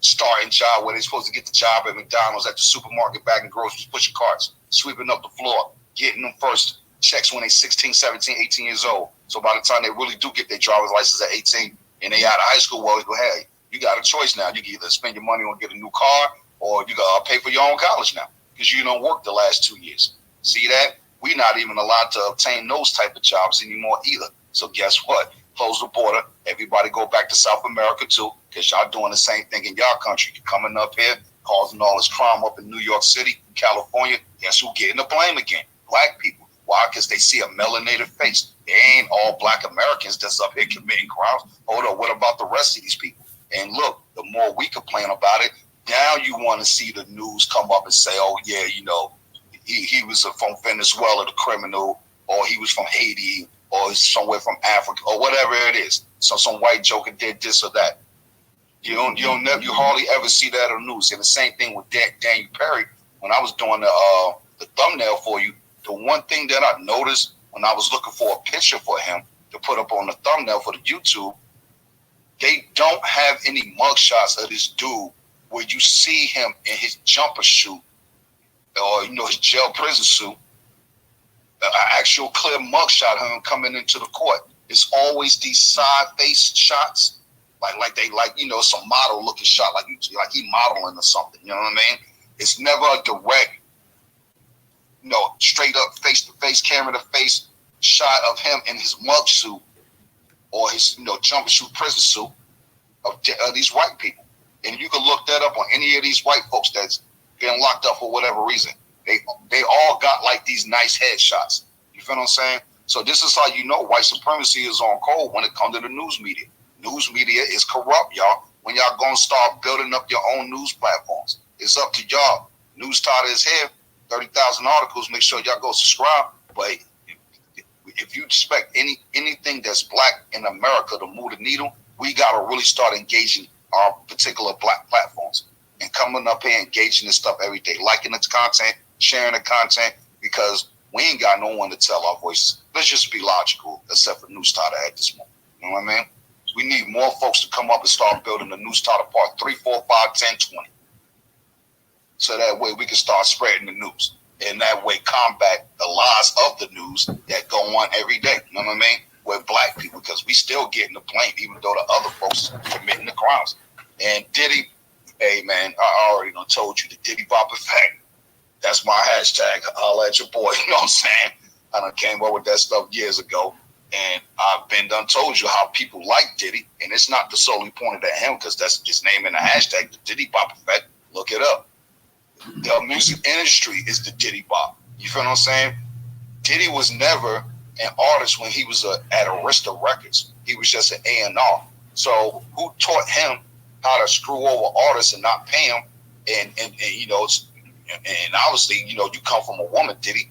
starting job where they're supposed to get the job at McDonald's, at the supermarket, bagging groceries, pushing carts, sweeping up the floor, getting them first checks when they're 16, 17, 18 years old. So by the time they really do get their driver's license at 18 and they out of high school, well, hey, you got a choice now. You can either spend your money on get a new car or you got to pay for your own college now because you don't work the last 2 years. See that? We're not even allowed to obtain those type of jobs anymore either. So guess what? Close the border. Everybody go back to South America too because y'all doing the same thing in y'all country. You're coming up here, causing all this crime up in New York City, California. Guess who getting the blame again? Black people. Why? Because they see a melanated face. They ain't all black Americans that's up here committing crimes. Hold up, what about the rest of these people? And look, the more we complain about it, now you want to see the news come up and say, oh, yeah, you know, he was from Venezuela, the criminal, or he was from Haiti, or somewhere from Africa, or whatever it is. So some white joker did this or that. You hardly ever see that on the news. And the same thing with Daniel Perry. When I was doing the thumbnail for you, the one thing that I noticed when I was looking for a picture for him to put up on the thumbnail for the YouTube, they don't have any mugshots of this dude where you see him in his jumper suit or, you know, his jail prison suit, an actual clear mugshot of him coming into the court. It's always these side face shots, like you know, some model looking shot, like he modeling or something. You know what I mean? It's never a direct, you know, straight up face to face, camera to face shot of him in his mug suit or his, you know, jumper suit, prison suit of these white people. And you can look that up on any of these white folks that's been locked up for whatever reason. They all got like these nice headshots. You feel what I'm saying? So this is how you know white supremacy is on cold when it comes to the news media. News media is corrupt, y'all. When y'all gonna start building up your own news platforms, it's up to y'all. Newstoter is here, 30,000 articles. Make sure y'all go subscribe. But if you expect anything that's black in America to move the needle, we gotta really start engaging our particular black platforms and coming up here engaging this stuff every day, liking the content, sharing the content, because we ain't got no one to tell our voices. Let's just be logical, except for Newstoter at this moment. You know what I mean? We need more folks to come up and start building the Newstoter part 3, 4, 5, 10, 20. So that way we can start spreading the news. And that way combat the lies of the news that go on every day. You know what I mean? With black people, because we still getting the blame, even though the other folks are committing the crimes. And Diddy, hey man, I already done told you the Diddy Bop effect. That's my hashtag. I'll at your boy. You know what I'm saying? I done came up with that stuff years ago. And I've been done told you how people like Diddy. And it's not the solely pointed at him because that's his name in the hashtag, the Diddy Bop effect. Look it up. The music industry is the Diddy Bop. You feel what I'm saying? Diddy was never an artist when he was at Arista Records. He was just an A&R. So who taught him how to screw over artists and not pay them? And you know, and obviously, you know, you come from a woman, Diddy,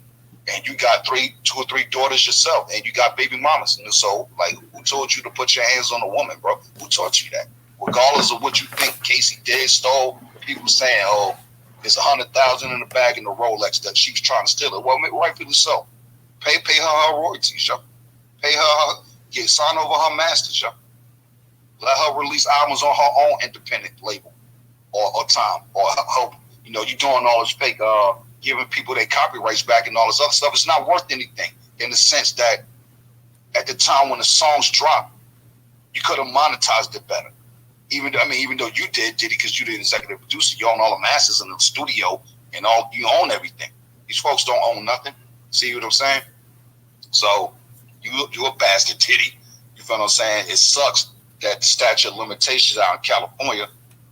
and you got 2 or 3 daughters yourself, and you got baby mamas. And so, like, who told you to put your hands on a woman, bro? Who taught you that? Regardless of what you think Cassie did, stole, people saying, oh, there's $100,000 in the bag in the Rolex that she was trying to steal it. Well, rightfully so. Pay her royalties, yo. Pay her, sign over her masters, yo. Let her release albums on her own independent label or time or her, you know, you doing all this fake giving people their copyrights back and all this other stuff. It's not worth anything in the sense that at the time when the songs dropped, you could have monetized it better. Even though you did, Diddy, because you're the executive producer, you own all the masters in the studio and all, you own everything. These folks don't own nothing. See what I'm saying? So you a bastard, Diddy. You feel what I'm saying? It sucks that the statute of limitations out in California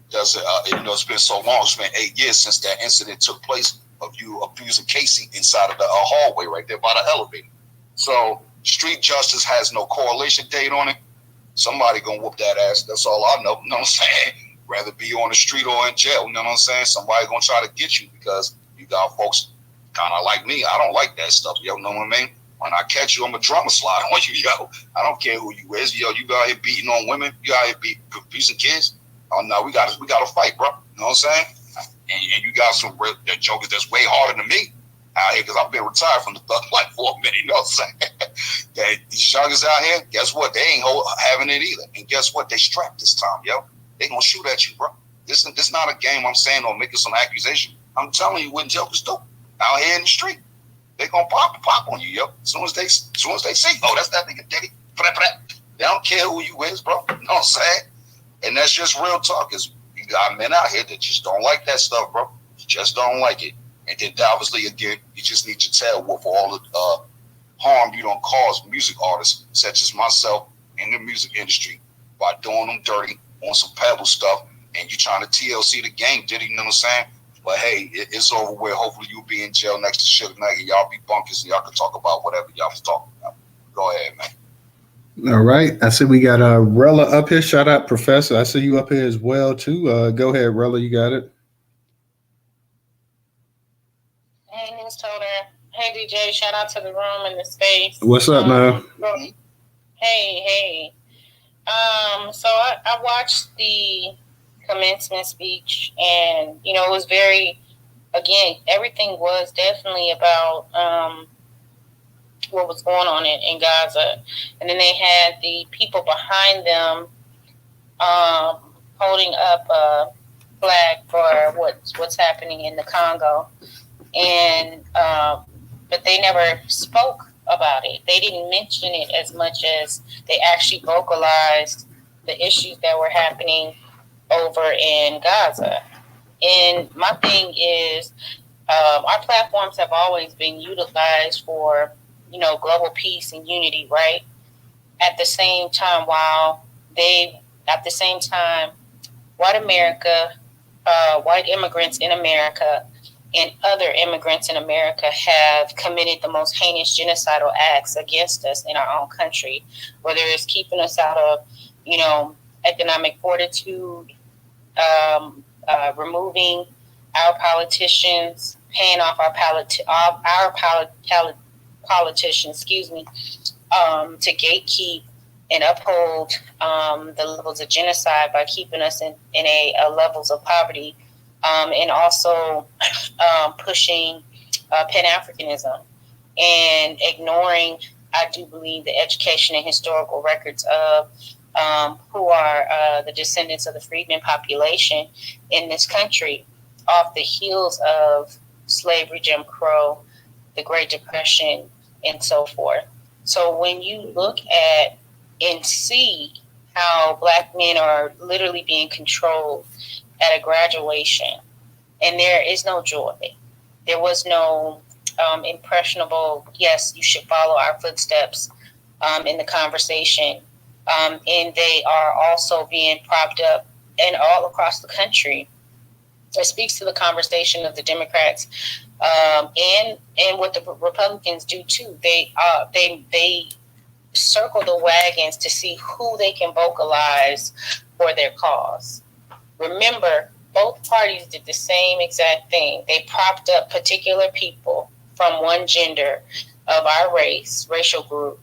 does it's been so long. It's been 8 years since that incident took place of you abusing Cassie inside of the hallway right there by the elevator. So street justice has no correlation date on it. Somebody gonna whoop that ass. That's all I know. You know what I'm saying? Rather be on the street or in jail. You know what I'm saying? Somebody gonna try to get you because you got folks kind of like me. I don't like that stuff. Yo, know what I mean? When I catch you, I'm a drummer slide on you, yo. I don't care who you is. Yo, you out here beating on women. You out here abusing kids. Oh no, we got to fight, bro. You know what I'm saying? And you got some real jokers that's way harder than me out here because I've been retired from the thug life for a minute. You know what I'm saying? These youngers out here, guess what? They ain't having it either. And guess what? They strapped this time, yo. They gonna shoot at you, bro. This not a game I'm saying or making some accusation. I'm telling you what jokers do out here in the street. They gonna pop on you, yo. As soon as they see, oh, that's that nigga Diddy. They don't care who you is, bro. You know what I'm saying? And that's just real talk. Is you got men out here that just don't like that stuff, bro. You just don't like it. And then obviously, again, you just need your tail whoop for all the harm you don't cause music artists such as myself in the music industry by doing them dirty on some pebble stuff. And you trying to TLC the game, Diddy, you know what I'm saying? But hey, it's over with. Hopefully you'll be in jail next to Suge Knight and y'all be bunkers and y'all can talk about whatever y'all was talking about. Go ahead, man. All right. I see we got Rella up here. Shout out, Professor. I see you up here as well, too. Go ahead, Rella. You got it. Hey, Newstoter. Hey, DJ. Shout out to the room and the space. What's up, man? Hey. So I watched the commencement speech, and it was very, again, everything was definitely about what was going on in Gaza, and then they had the people behind them holding up a flag for what's happening in the Congo, and but they never spoke about it. They didn't mention it as much as they actually vocalized the issues that were happening over in Gaza. And my thing is, our platforms have always been utilized for, global peace and unity, right? At the same time, white America, white immigrants in America and other immigrants in America have committed the most heinous genocidal acts against us in our own country, whether it's keeping us out of, economic fortitude, removing our politicians, paying off our politicians, to gatekeep and uphold the levels of genocide by keeping us in levels of poverty, and also pushing Pan-Africanism and ignoring, I do believe, the education and historical records of who are the descendants of the freedmen population in this country off the heels of slavery, Jim Crow, the Great Depression, and so forth. So when you look at and see how Black men are literally being controlled at a graduation, and there is no joy, there was no impressionable, yes, you should follow our footsteps in the conversation. And they are also being propped up and all across the country. It speaks to the conversation of the Democrats and what the Republicans do too. They circle the wagons to see who they can vocalize for their cause. Remember, both parties did the same exact thing. They propped up particular people from one gender of our racial group,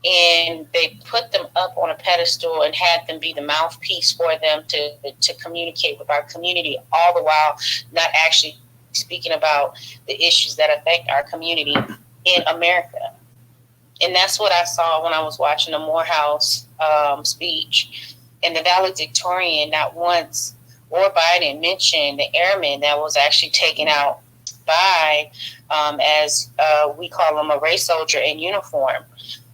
and they put them up on a pedestal and had them be the mouthpiece for them to communicate with our community, all the while not actually speaking about the issues that affect our community in America. And that's what I saw when I was watching the Morehouse speech. And the valedictorian not once or Biden mentioned the airman that was actually taken out by, as we call him, a race soldier in uniform,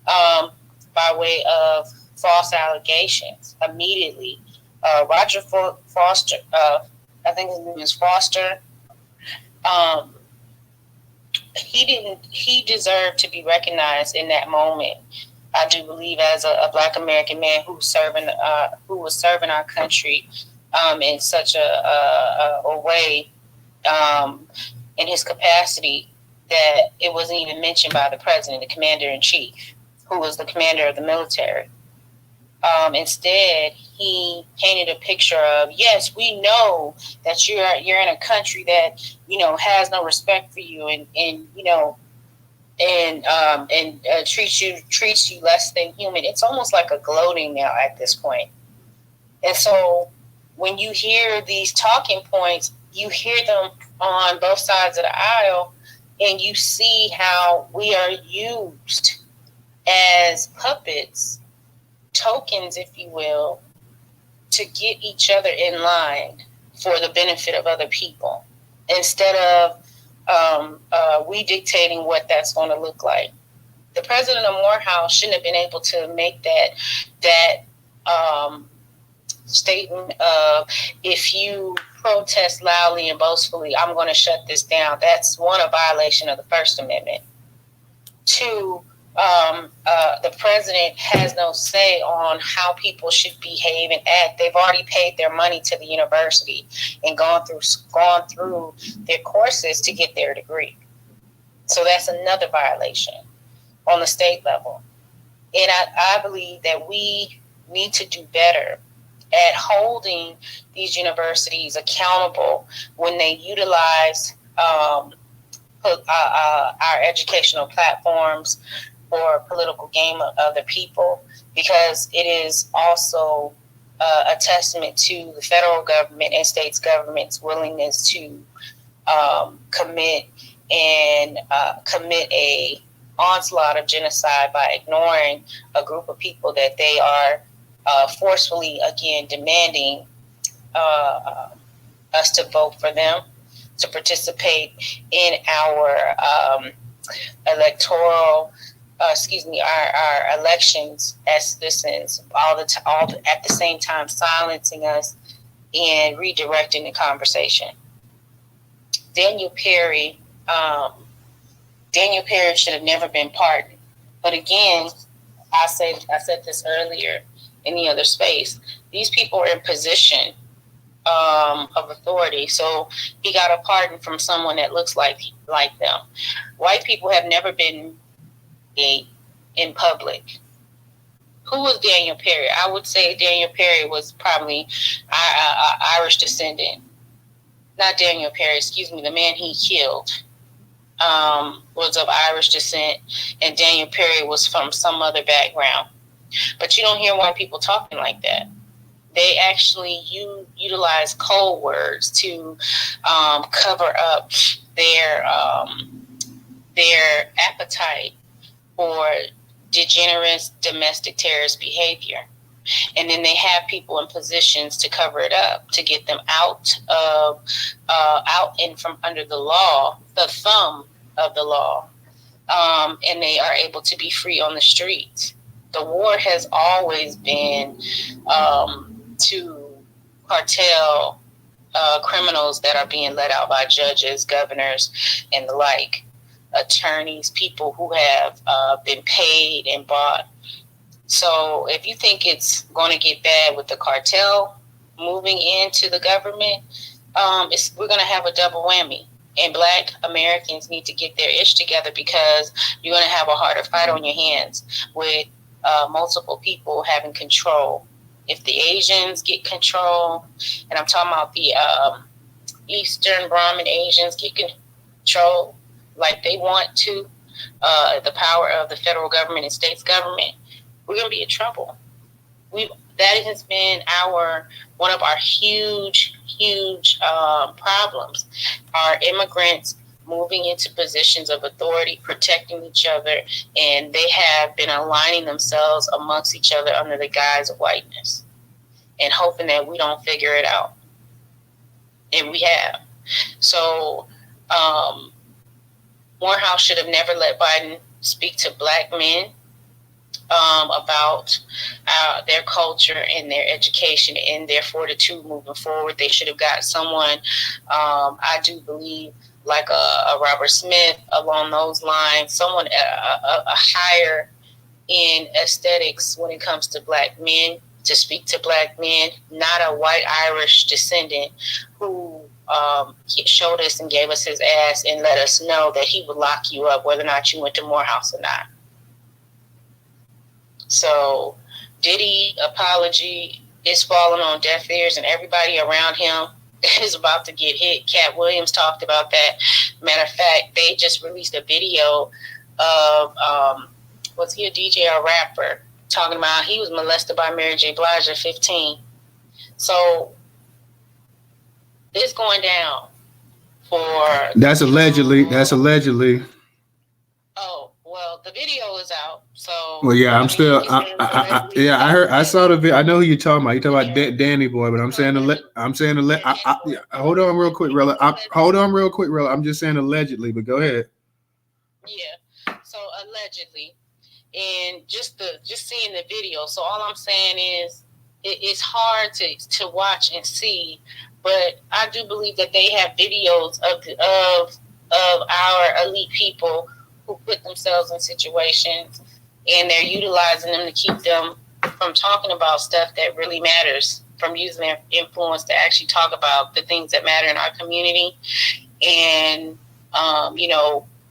by way of false allegations. Immediately, Roger Foster, I think his name is Foster, he deserved to be recognized in that moment. I do believe as a Black American man who was serving our country in such a way, in his capacity, that it wasn't even mentioned by the president, the commander-in-chief, who was the commander of the military. Instead, he painted a picture of, yes, we know that you're in a country that, has no respect for you and treats you less than human. It's almost like a gloating now at this point. And so when you hear these talking points, you hear them on both sides of the aisle, and you see how we are used as puppets, tokens, if you will, to get each other in line for the benefit of other people, instead of we dictating what that's going to look like. The president of Morehouse shouldn't have been able to make that statement of, if you protest loudly and boastfully, I'm going to shut this down. That's one, a violation of the First Amendment. Two, the president has no say on how people should behave and act. They've already paid their money to the university and gone through their courses to get their degree. So that's another violation on the state level. And I believe that we need to do better at holding these universities accountable when they utilize our educational platforms for political game of the people, because it is also a testament to the federal government and states government's willingness to commit a onslaught of genocide by ignoring a group of people that they are forcefully, again, demanding us to vote for them, to participate in our our elections as citizens, all at the same time silencing us and redirecting the conversation. Daniel Perry should have never been pardoned. But again, I said this earlier in the other space. These people are in position of authority, so he got a pardon from someone that looks like them. White people have never been in public. Who was Daniel Perry? I would say Daniel Perry was probably Irish descendant. Not Daniel Perry, excuse me. The man he killed was of Irish descent, and Daniel Perry was from some other background. But you don't hear white people talking like that. They actually utilize code words to cover up their appetite for degenerate domestic terrorist behavior. And then they have people in positions to cover it up, to get them out and from under the law, the thumb of the law. And they are able to be free on the streets. The war has always been to cartel criminals that are being let out by judges, governors, and the like, attorneys, people who have been paid and bought. So if you think it's going to get bad with the cartel moving into the government, we're going to have a double whammy. And Black Americans need to get their ish together, because you're going to have a harder fight on your hands with multiple people having control. If the Asians get control, and I'm talking about the Eastern Brahmin Asians get control like they want to, the power of the federal government and states government, we're going to be in trouble. That has been one of our huge problems. Our immigrants moving into positions of authority, protecting each other, and they have been aligning themselves amongst each other under the guise of whiteness. and hoping that we don't figure it out. And we have. So Morehouse should have never let Biden speak to black men about their culture and their education and their fortitude moving forward. They should have got someone, I do believe, like a Robert Smith along those lines, someone a higher in aesthetics when it comes to black men, to speak to black men, not a white Irish descendant who showed us and gave us his ass and let us know that he would lock you up whether or not you went to Morehouse or not. So Diddy apology is falling on deaf ears, and everybody around him is about to get hit. Cat Williams talked about that. Matter of fact, they just released a video of was he a DJ or rapper talking about he was molested by Mary J. Blige at 15. So it's going down for That's allegedly. Oh, well, the video is out. So Well, yeah, I heard, I saw the video. I know who you're talking about. You're talking about Danny Boy, but I'm saying hold on real quick, Rella. I'm just saying allegedly, but go ahead. Yeah. So allegedly, and just seeing the video. So all I'm saying is it's hard to watch and see, but I do believe that they have videos of our elite people who put themselves in situations, and they're utilizing them to keep them from talking about stuff that really matters, from using their influence to actually talk about the things that matter in our community. And,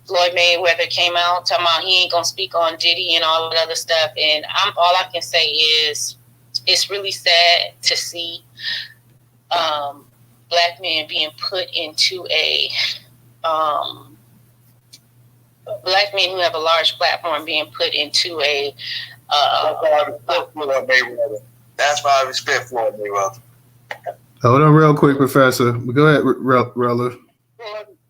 Floyd Mayweather came out talking about he ain't going to speak on Diddy and all that other stuff. And all I can say is it's really sad to see black men being put into black men who have a large platform being put into a that's why I respect Floyd Mayweather. Hold on real quick, Professor. Go ahead, Rella.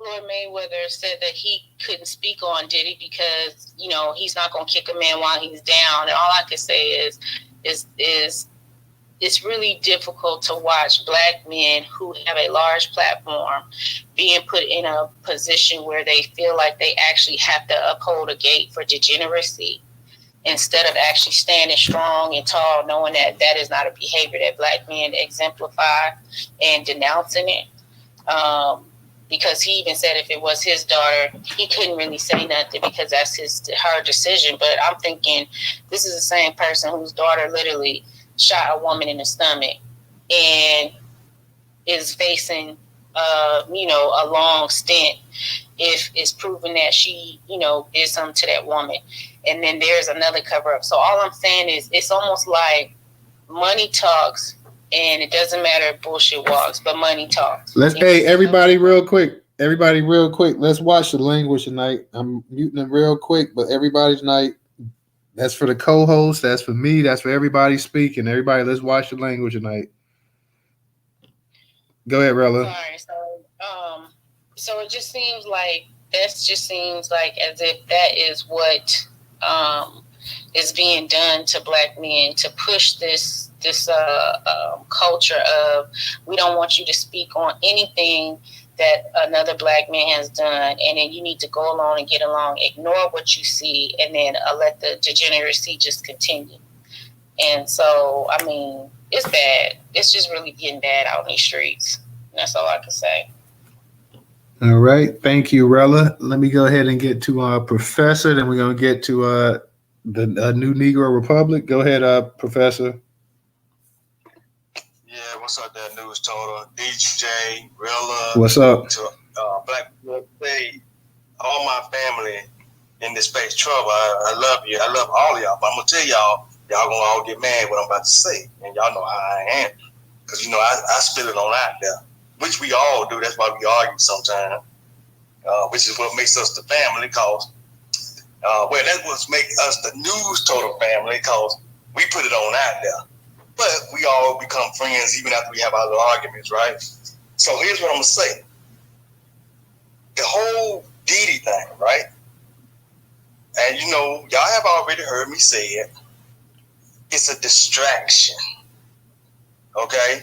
Floyd Mayweather said that he couldn't speak on Diddy because, he's not going to kick a man while he's down. And all I can say is it's really difficult to watch black men who have a large platform being put in a position where they feel like they actually have to uphold a gate for degeneracy instead of actually standing strong and tall, knowing that that is not a behavior that black men exemplify, and denouncing it. Because he even said if it was his daughter, he couldn't really say nothing because that's her decision. But I'm thinking this is the same person whose daughter literally shot a woman in the stomach and is facing a long stint if it's proven that she did something to that woman. And then there's another cover up. So all I'm saying is it's almost like money talks, and it doesn't matter if bullshit walks, but money talks. Everybody real quick, let's watch the language tonight. I'm muting it real quick, but everybody tonight, that's for the co-host. That's for me. That's for everybody speaking. Everybody, let's watch the language tonight. Go ahead, Rella. Sorry. So it just seems like as if that is what is being done to black men to push this culture of we don't want you to speak on anything that another black man has done, and then you need to go along and get along, ignore what you see, and then let the degeneracy just continue. And so, it's bad. It's just really getting bad out in these streets. That's all I can say. All right. Thank you, Rella. Let me go ahead and get to our Professor. Then we're going to get to the New Negro Republic. Go ahead, Professor. Yeah, what's up there, Newstoter, DJ, Rella. What's up? To Black people, all my family in this space, trouble. I love you. I love all of y'all. But I'm going to tell y'all gonna all get mad what I'm about to say. And y'all know how I am. Because, I spit it on out there, which we all do. That's why we argue sometimes, which is what makes us the family. Because, that's what makes us the Newstoter family, because we put it on out there. But we all become friends even after we have our little arguments, right? So here's what I'm going to say. The whole Diddy thing, right? And, y'all have already heard me say it. It's a distraction. Okay?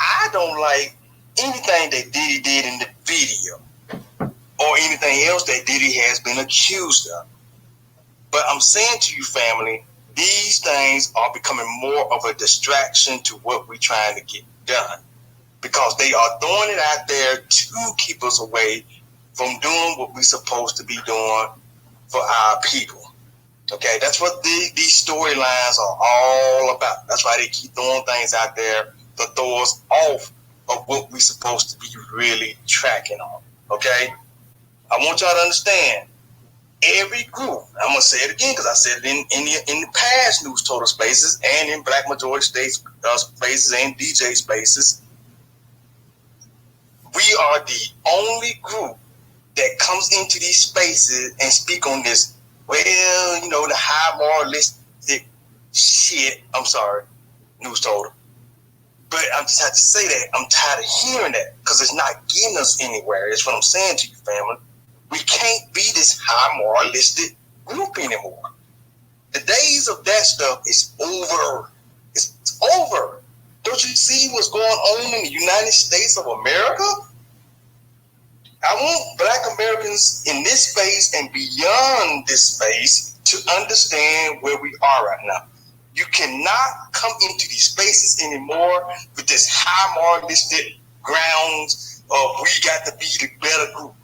I don't like anything that Diddy did in the video or anything else that Diddy has been accused of. But I'm saying to you, family, these things are becoming more of a distraction to what we're trying to get done, because they are throwing it out there to keep us away from doing what we're supposed to be doing for our people. Okay, that's what these storylines are all about. That's why they keep throwing things out there to throw us off of what we're supposed to be really tracking on. Okay, I want y'all to understand. Every group, I'm gonna say it again because I said it in the past Newstoter spaces and in Black Majority States spaces and DJ spaces. We are the only group that comes into these spaces and speak on this, well, you know, the high moralistic shit. I'm sorry, Newstoter. But I just have to say that. I'm tired of hearing that because it's not getting us anywhere. That's what I'm saying to you, family. We can't be this high moralistic group anymore. The days of that stuff is over. It's over. Don't you see what's going on in the United States of America? I want Black Americans in this space and beyond this space to understand where we are right now. You cannot come into these spaces anymore with this high moralistic grounds of we got to be the better group.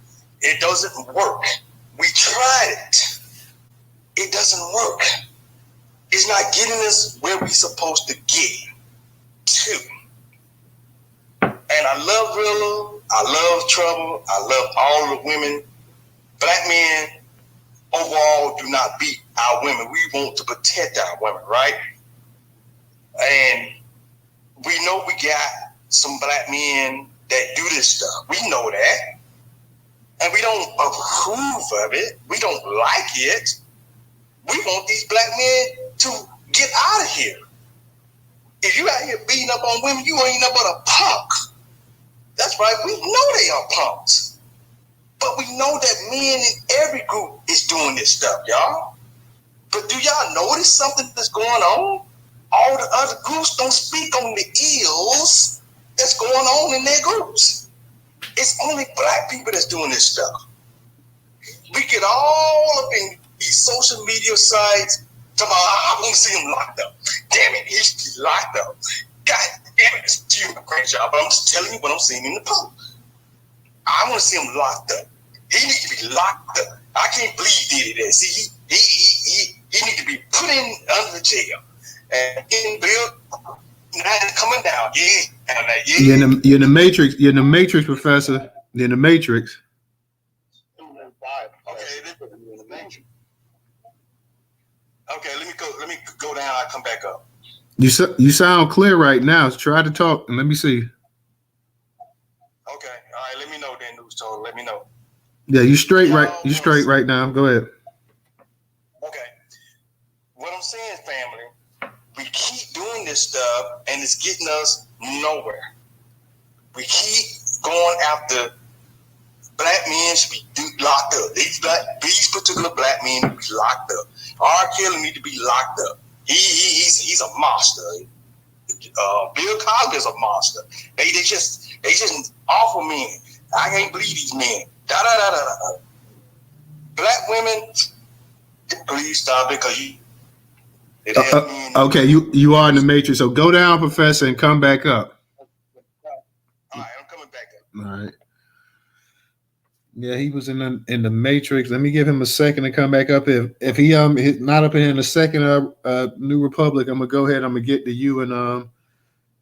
It doesn't work. We tried it. It doesn't work. It's not getting us where we're supposed to get to. And I love Rilla. I love Trouble. I love all the women. Black men overall do not beat our women. We want to protect our women, right? And we know we got some black men that do this stuff. We know that. And we don't approve of it. We don't like it. We want these black men to get out of here. If you out here beating up on women, you ain't nothing but a punk. That's right. We know they are punks. But we know that men in every group is doing this stuff, y'all. But do y'all notice something that's going on? All the other groups don't speak on the ills that's going on in their groups. It's only black people that's doing this stuff. We get all up in these social media sites talking about, I want to see him locked up. Damn it, he should be locked up. God damn it, it's doing a great job. But I'm just telling you what I'm seeing in the post. I want to see him locked up. He needs to be locked up. I can't believe he did that. See, he needs to be put in under the jail. And getting Bill now coming down. You're in the matrix. You're in the matrix, Professor. You're in the matrix. Okay, let me go down. I'll come back up. You sound clear right now. Try to talk and let me see. Okay, all right. Let me know then, Newstoter. Let me know. Yeah, you straight right. You straight right now. Go ahead. Okay. What I'm saying, family, we keep doing this stuff and it's getting us nowhere. We keep going after black men should be locked up. These particular black men need to be locked up. R. Kelly need to be locked up. He's a monster. Bill Cosby is a monster. They just awful men. I can't believe these men. Black women, please stop it because you. Okay, you are in the matrix. So go down, Professor, and come back up. All right, I'm coming back up. All right. Yeah, he was in the matrix. Let me give him a second to come back up. If he not up in a second, New Republic, I'm gonna go ahead. I'm gonna get to you and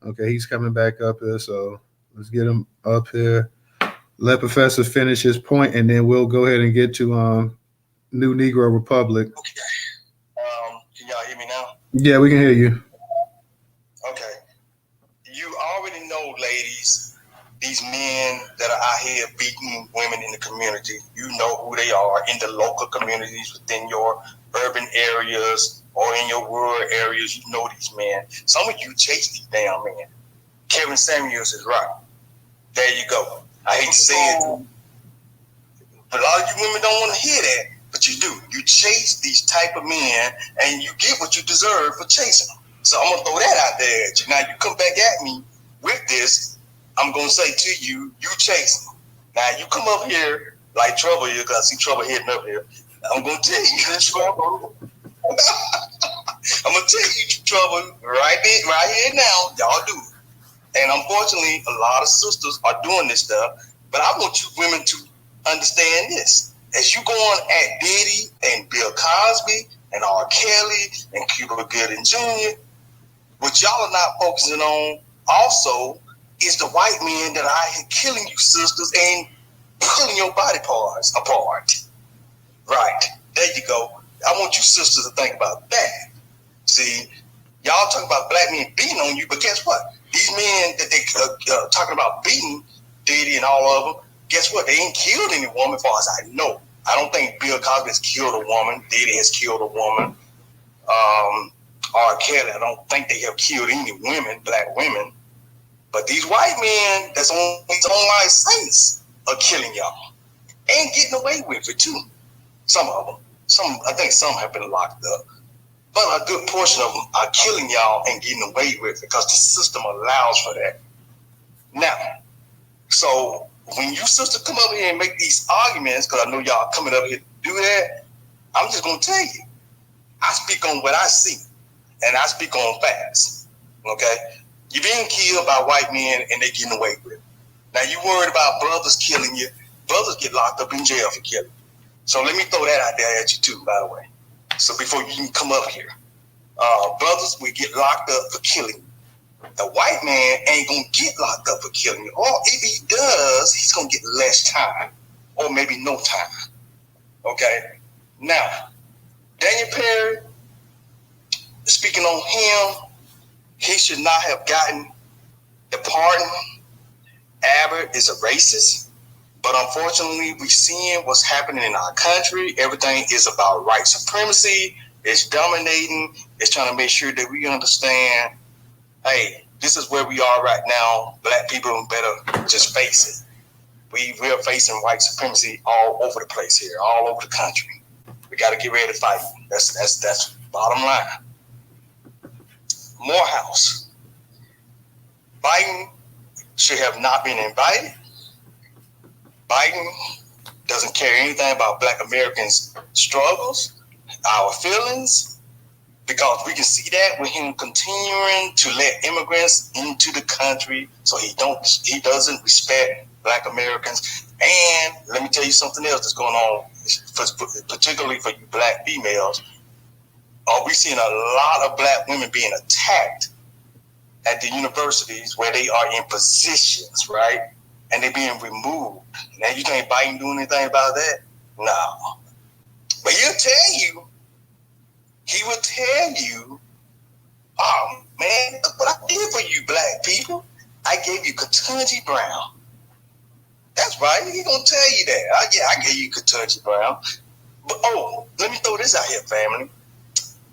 okay, he's coming back up here. So let's get him up here. Let Professor finish his point, and then we'll go ahead and get to New Negro Republic. Okay. Can y'all hear me now? Yeah, we can hear you. Okay. You already know, ladies. These men that are out here beating women in the community, you know who they are in the local communities within your urban areas or in your rural areas. You know these men. Some of you chase these damn men. Kevin Samuels is right. There you go. I hate to say it, but a lot of you women don't want to hear that, but you do. You chase these type of men, and you get what you deserve for chasing them. So I'm gonna throw that out there at you. Now you come back at me with this, I'm gonna say to you, you chase me. Now you come up here like trouble here, because I see trouble heading up here. I'm gonna tell you trouble. I'm gonna tell you trouble right here now. Y'all do it. And unfortunately, a lot of sisters are doing this stuff. But I want you women to understand this. As you go on at Diddy and Bill Cosby and R. Kelly and Cuba Gooding Jr., what y'all are not focusing on also is the white men that are killing you sisters and pulling your body parts apart. Right. There you go. I want you sisters to think about that. See, y'all talking about black men beating on you, but guess what? These men that they talking about beating, Diddy and all of them, guess what? They ain't killed any woman as far as I know. I don't think Bill Cosby has killed a woman. Diddy has killed a woman. R. Kelly, I don't think they have killed any women, black women. But these white men that's on these online sites are killing y'all and getting away with it too. Some of them. I think some have been locked up. But a good portion of them are killing y'all and getting away with it because the system allows for that. Now, so when you sisters come up here and make these arguments, because I know y'all coming up here to do that, I'm just going to tell you, I speak on what I see, and I speak on facts, okay? You're being killed by white men, and they're getting away with it. Now, you worried about brothers killing you. Brothers get locked up in jail for killing. So let me throw that out there at you, too, by the way. So before you can come up here, brothers, we get locked up for killing you. The white man ain't going to get locked up for killing you. Or if he does, he's going to get less time or maybe no time. Okay? Now, Daniel Perry, speaking on him, he should not have gotten the pardon. Abbott is a racist. But unfortunately, we're seeing what's happening in our country. Everything is about white supremacy. It's dominating. It's trying to make sure that we understand, hey, this is where we are right now. Black people better just face it. We're facing white supremacy all over the place here, all over the country. We got to get ready to fight. That's bottom line. Morehouse. Biden should have not been invited. Biden doesn't care anything about black Americans' struggles, our feelings, because we can see that with him continuing to let immigrants into the country, so he doesn't respect black Americans. And let me tell you something else that's going on, particularly for you black females. We're seeing a lot of black women being attacked at the universities where they are in positions, right? And they're being removed. Now, you think Biden doing anything about that? No. But he will tell you, oh, man, look what I did for you black people. I gave you Ketanji Brown. That's right. He's going to tell you that. Yeah, I gave you Ketanji Brown. But, let me throw this out here, family.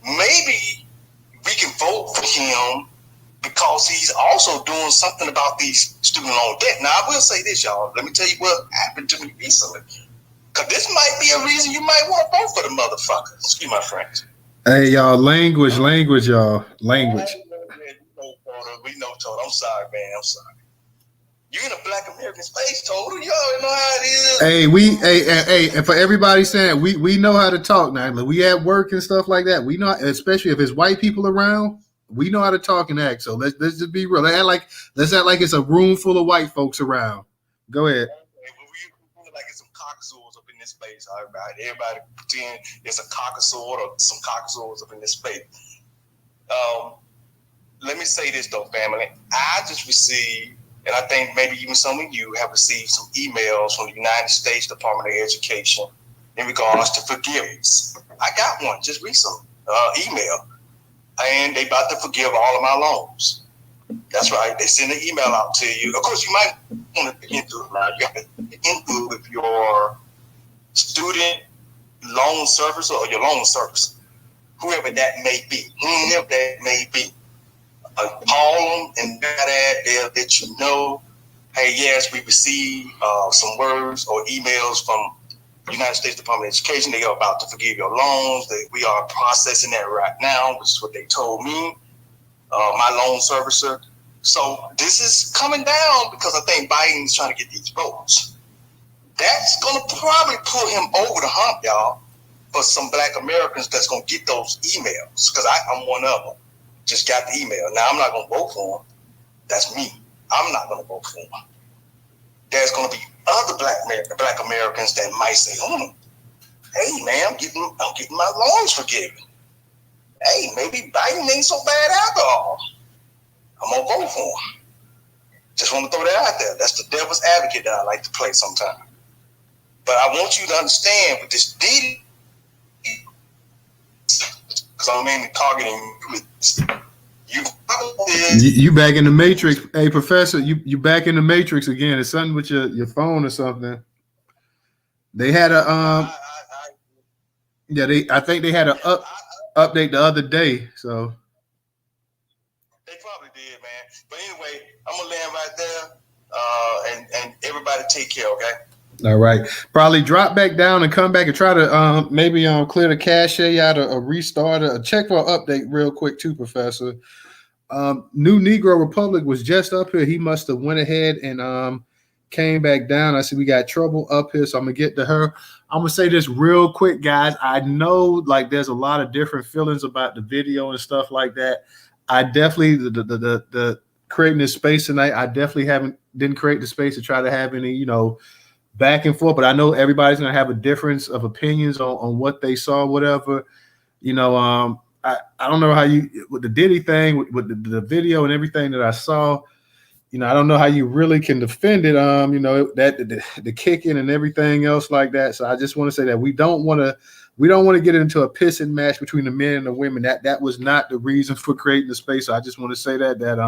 Maybe we can vote for him because he's also doing something about these student loan debt. Now, I will say this, y'all. Let me tell you what happened to me recently. Because this might be a reason you might want to vote for the motherfucker. Excuse my French. Hey, y'all, language, y'all. Language. We know, Total. I'm sorry, man. I'm sorry. You're in a black American space, Total. You already know how it is. Hey, and for everybody saying, we know how to talk now. Like, we at work and stuff like that. We know, especially if it's white people around, we know how to talk and act. So let's just be real. Let's act like it's a room full of white folks around. Go ahead. We like it's some cocksaws up in this space. All right, everybody pretend it's a caucasoid or some cocksaws up in this space. Let me say this though, family. I just received, and I think maybe even some of you have received some emails from the United States Department of Education in regards to forgiveness. I got one just recently, email, and they about to forgive all of my loans. That's right. They send an email out to you. Of course, you might want to get into it now. You have to get into it with your student loan servicer or your loan servicer, whoever that may be. Call them and they'll let you know, hey, yes, we received some words or emails from the United States Department of Education. They are about to forgive your loans. We are processing that right now, which is what they told me. my loan servicer. So this is coming down because I think Biden's trying to get these votes. That's going to probably put him over the hump, y'all, for some Black Americans that's going to get those emails. Because I'm one of them. Just got the email. Now, I'm not going to vote for him. That's me. I'm not going to vote for him. There's going to be other Black Americans that might say, hey, man, I'm getting my loans forgiven. Hey, maybe Biden ain't so bad after all. I'm going to vote for him. Just want to throw that out there. That's the devil's advocate that I like to play sometimes. But I want you to understand with this Diddy, because I'm mainly targeting you back in the Matrix. Hey, Professor, you back in the Matrix again. It's something with your phone or something. They had a I think they had a update the other day. So they probably did, man. But anyway, I'm gonna land right there. And everybody take care, okay? All right. Probably drop back down and come back and try to maybe clear the cache out or restart a check for an update real quick too, Professor. New Negro Republic was just up here. He must have went ahead and came back down. I see we got Trouble up here, so I'm gonna get to her. I'm gonna say this real quick, guys. I know like there's a lot of different feelings about the video and stuff like that. I definitely the creating this space tonight. I definitely didn't create the space to try to have any back and forth, but I know everybody's gonna have a difference of opinions on what they saw, whatever. I don't know how you with the Diddy thing with the video and everything that I saw. I don't know how you really can defend it. That the kicking and everything else like that. So I just want to say that we don't want to get into a pissing match between the men and the women. That was not the reason for creating the space. So I just want to say that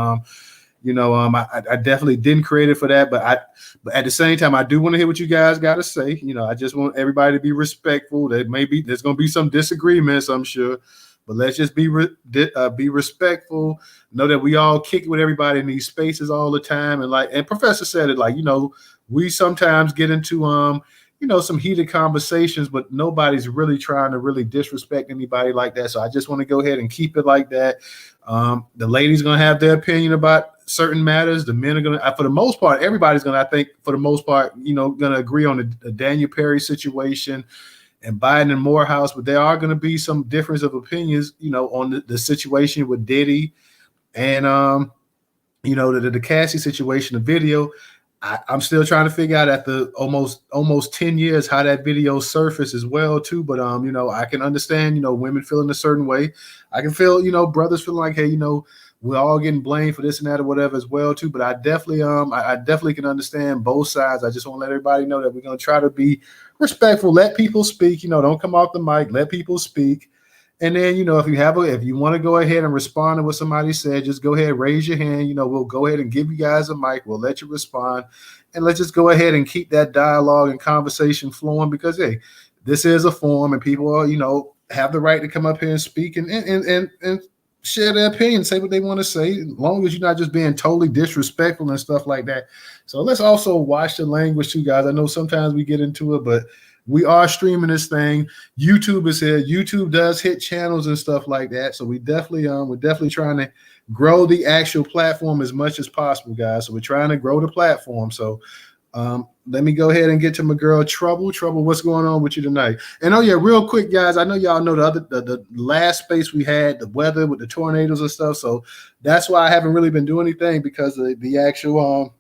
I definitely didn't create it for that, but at the same time, I do want to hear what you guys got to say. I just want everybody to be respectful. There's going to be some disagreements, I'm sure, but let's just be respectful. Know that we all kick with everybody in these spaces all the time, and Professor said it, we sometimes get into some heated conversations, but nobody's really trying to really disrespect anybody like that. So I just want to go ahead and keep it like that. The ladies going to have their opinion about certain matters. The men are going to, for the most part, everybody's going to, I think, for the most part, going to agree on the Daniel Perry situation and Biden and Morehouse, but there are going to be some difference of opinions, on the situation with Diddy and, the Cassie situation, the video. I'm still trying to figure out after almost 10 years how that video surfaced as well too. But I can understand, women feeling a certain way. I can feel, brothers feeling like, hey, we're all getting blamed for this and that or whatever as well too. But I definitely can understand both sides. I just want to let everybody know that we're gonna try to be respectful, let people speak, don't come off the mic, let people speak. And then, if you want to go ahead and respond to what somebody said, just go ahead, raise your hand. We'll go ahead and give you guys a mic. We'll let you respond. And let's just go ahead and keep that dialogue and conversation flowing because, hey, this is a forum and people are, have the right to come up here and speak and share their opinion, say what they want to say, as long as you're not just being totally disrespectful and stuff like that. So let's also watch the language too, guys. I know sometimes we get into it, but we are streaming this thing. YouTube is here. YouTube does hit channels and stuff like that. So we're definitely trying to grow the actual platform as much as possible, guys. So we're trying to grow the platform. So let me go ahead and get to my girl Trouble. Trouble, what's going on with you tonight? And real quick, guys, I know y'all know the last space we had, the weather with the tornadoes and stuff. So that's why I haven't really been doing anything because of the actual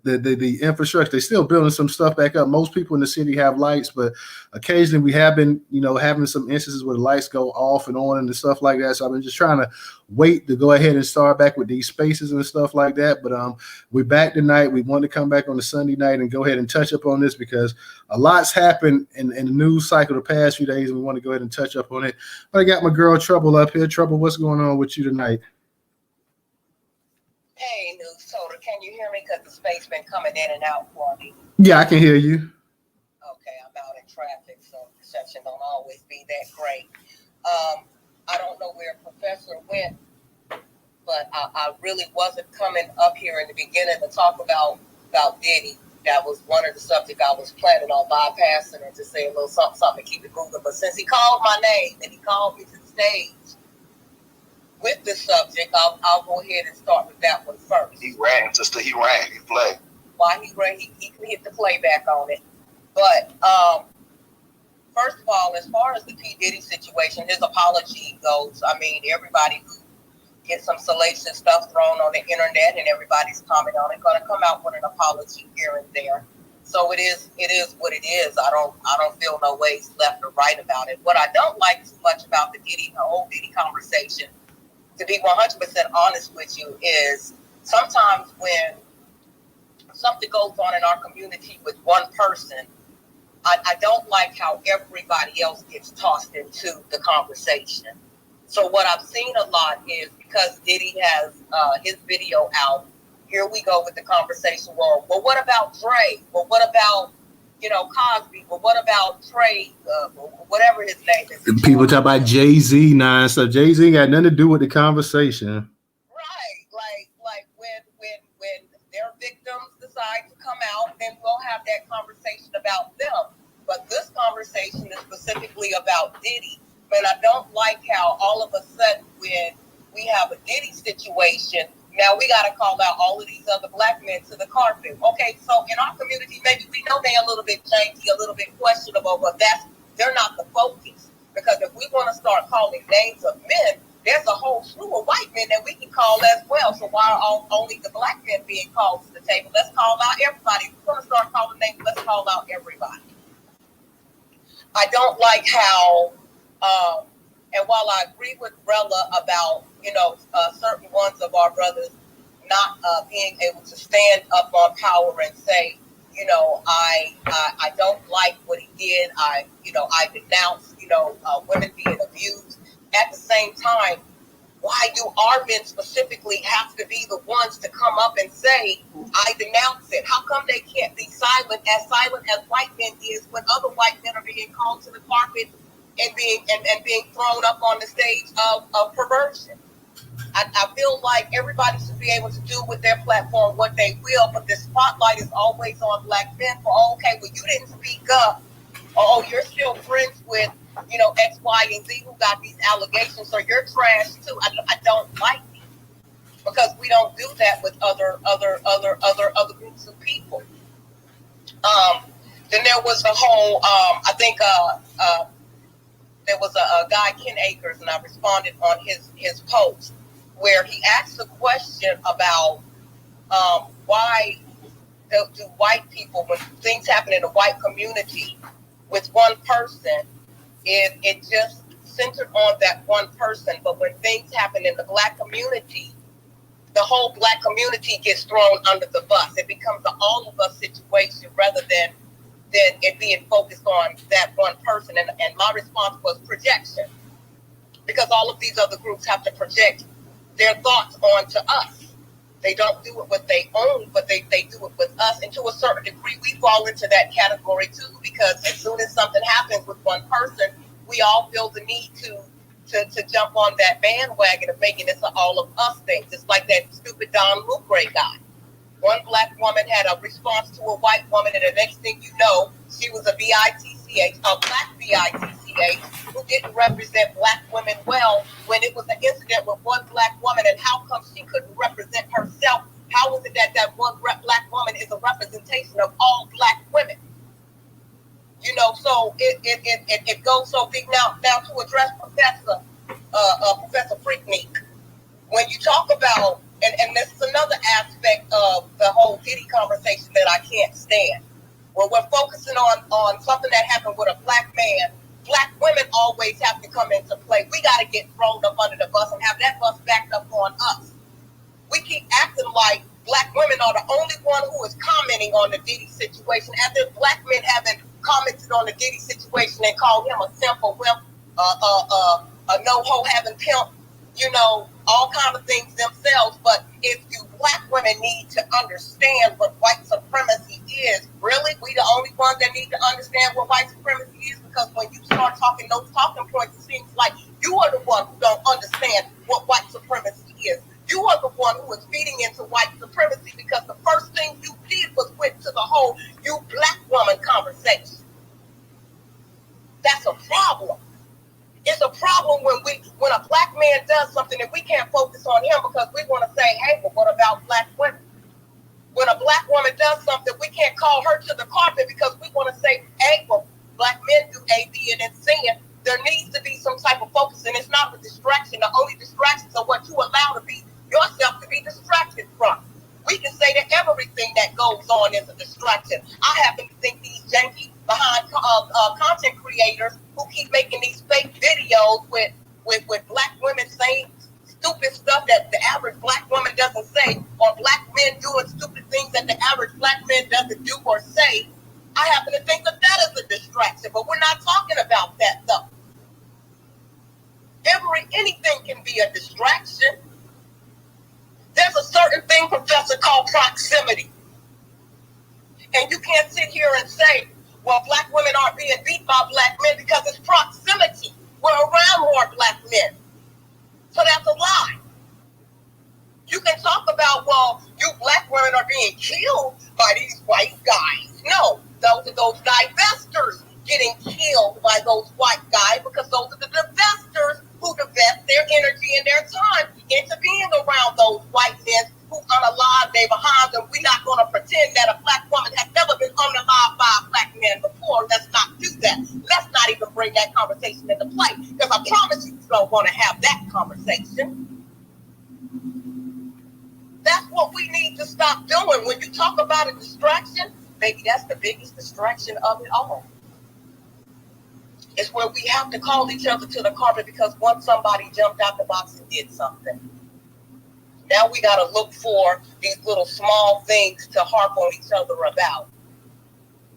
the infrastructure. They're still building some stuff back up. Most people in the city have lights, but occasionally we have been, having some instances where the lights go off and on and stuff like that. So I've been just trying to wait to go ahead and start back with these spaces and stuff like that. But we're back tonight. We want to come back on the Sunday night and go ahead and touch up on this because a lot's happened in the news cycle the past few days. And we want to go ahead and touch up on it. But I got my girl Trouble up here. Trouble, what's going on with you tonight? Hey, Newstoter, can you hear me? Because the space been coming in and out for me. Yeah, I can hear you. Okay, I'm out in traffic, so reception don't always be that great. I don't know where Professor went, but I really wasn't coming up here in the beginning to talk about Diddy. That was one of the subjects I was planning on bypassing and just say a little something to keep it moving. But since he called my name and he called me to the stage, with the subject, I'll go ahead and start with that one first. He ran, sister. He ran. He played. While he ran, he can hit the playback on it. But first of all, as far as the P. Diddy situation, his apology goes, I mean, everybody who gets some salacious stuff thrown on the internet and everybody's commenting on it going to come out with an apology here and there. So it is what it is. I don't feel no ways left or right about it. What I don't like too much about the whole Diddy conversation, to be 100% honest with you, is sometimes when something goes on in our community with one person, I don't like how everybody else gets tossed into the conversation. So what I've seen a lot is, because Diddy has his video out, here we go with the conversation. Well, what about Dre? Well, what about, Cosby? Well, what about Trey? Whatever his name is. People talk about Jay-Z now and stuff. Jay-Z got nothing to do with the conversation. Right. Like when their victims decide to come out, then we'll have that conversation about them. But this conversation is specifically about Diddy. But I don't like how all of a sudden when we have a Diddy situation, now we got to call out all of these other black men to the carpet. Okay, so in our community, maybe we know they're a little bit janky, a little bit questionable, but they're not the focus. Because if we want to start calling names of men, there's a whole slew of white men that we can call as well. So why are only the black men being called to the table? Let's call out everybody. If we're going to start calling names, let's call out everybody. I don't like how, and while I agree with Rella about, certain ones of our brothers not being able to stand up on power and say, I don't like what he did. I denounce, women being abused. At the same time, why do our men specifically have to be the ones to come up and say, I denounce it? How come they can't be silent as white men is when other white men are being called to the carpet and being thrown up on the stage of perversion? I feel like everybody should be able to do with their platform what they will, but the spotlight is always on black men for, okay, well, you didn't speak up. Oh, you're still friends with, X, Y, and Z who got these allegations, so you're trash too. I don't like it, because we don't do that with other groups of people. Then there was the whole, I think there was a guy, Ken Akers, and I responded on his post where he asked a question about why do white people, when things happen in the white community with one person, it just centered on that one person. But when things happen in the black community, the whole black community gets thrown under the bus. It becomes an all of us situation rather than it being focused on that one person. And my response was projection, because all of these other groups have to project their thoughts onto us. They don't do it with their own, but they do it with us. And to a certain degree, we fall into that category too, because as soon as something happens with one person, we all feel the need to jump on that bandwagon of making this an all of us thing. Just like that stupid Don Lucre guy. One black woman had a response to a white woman, and the next thing you know, she was a BITCH, a black BITCH, who didn't represent black women well when it was an incident with one black woman. And how come she couldn't represent herself? How is it that one black woman is a representation of all black women? So it goes so deep. Now to address Professor Freaknik, when you talk about, and this is another aspect of the whole Diddy conversation that I can't stand. Where we're focusing on something that happened with a black man, black women always have to come into play. We got to get thrown up under the bus and have that bus backed up on us. We keep acting like black women are the only one who is commenting on the Diddy situation, as if black men haven't commented on the Diddy situation and called him a simple wimp, a no-ho having pimp, all kind of things themselves. But if you black women need to understand what white supremacy is, really, we the only ones that need to understand what white supremacy is? Because when you start talking those talking points, it seems like you are the one who don't understand what white supremacy is. You are the one who is feeding into white supremacy, because the first thing you did was went to the whole you black woman conversation. That's a problem. It's a problem when a black man does something and we can't focus on him because we want to say, hey, but what about black women? When a black woman does something, we can't call her to the carpet because we want to say, hey, well, black men do A, B, and C. There needs to be some type of focus, and it's not the distraction. The only distractions are what you allow to be yourself to be distracted from. We can say that everything that goes on is a distraction. I happen to think these janky behind content creators who keep making these fake videos with black women saying stupid stuff that the average black woman doesn't say, or black men doing stupid things that the average black man doesn't do or say. I happen to think that is a distraction, but we're not talking about that though. Anything can be a distraction. There's a certain thing, Professor, called proximity. And you can't sit here and say, well, black women aren't being beat by black men because it's proximity. We're around more black men. So that's a lie. You can talk about, well, you black women are being killed by these white guys. No, those are those divestors getting killed by those white guys because those are the divestors who divest their energy and their time into being around those white men who unalive their behinds. And we're not going to pretend that a black woman has never been unalived by a black man before. Let's not do that. Let's not even bring that conversation into play because I promise you don't want to have that conversation. That's what we need to stop doing. When you talk about a distraction, baby, that's the biggest distraction of it all. It's where we have to call each other to the carpet because once somebody jumped out the box and did something. Now we got to look for these little small things to harp on each other about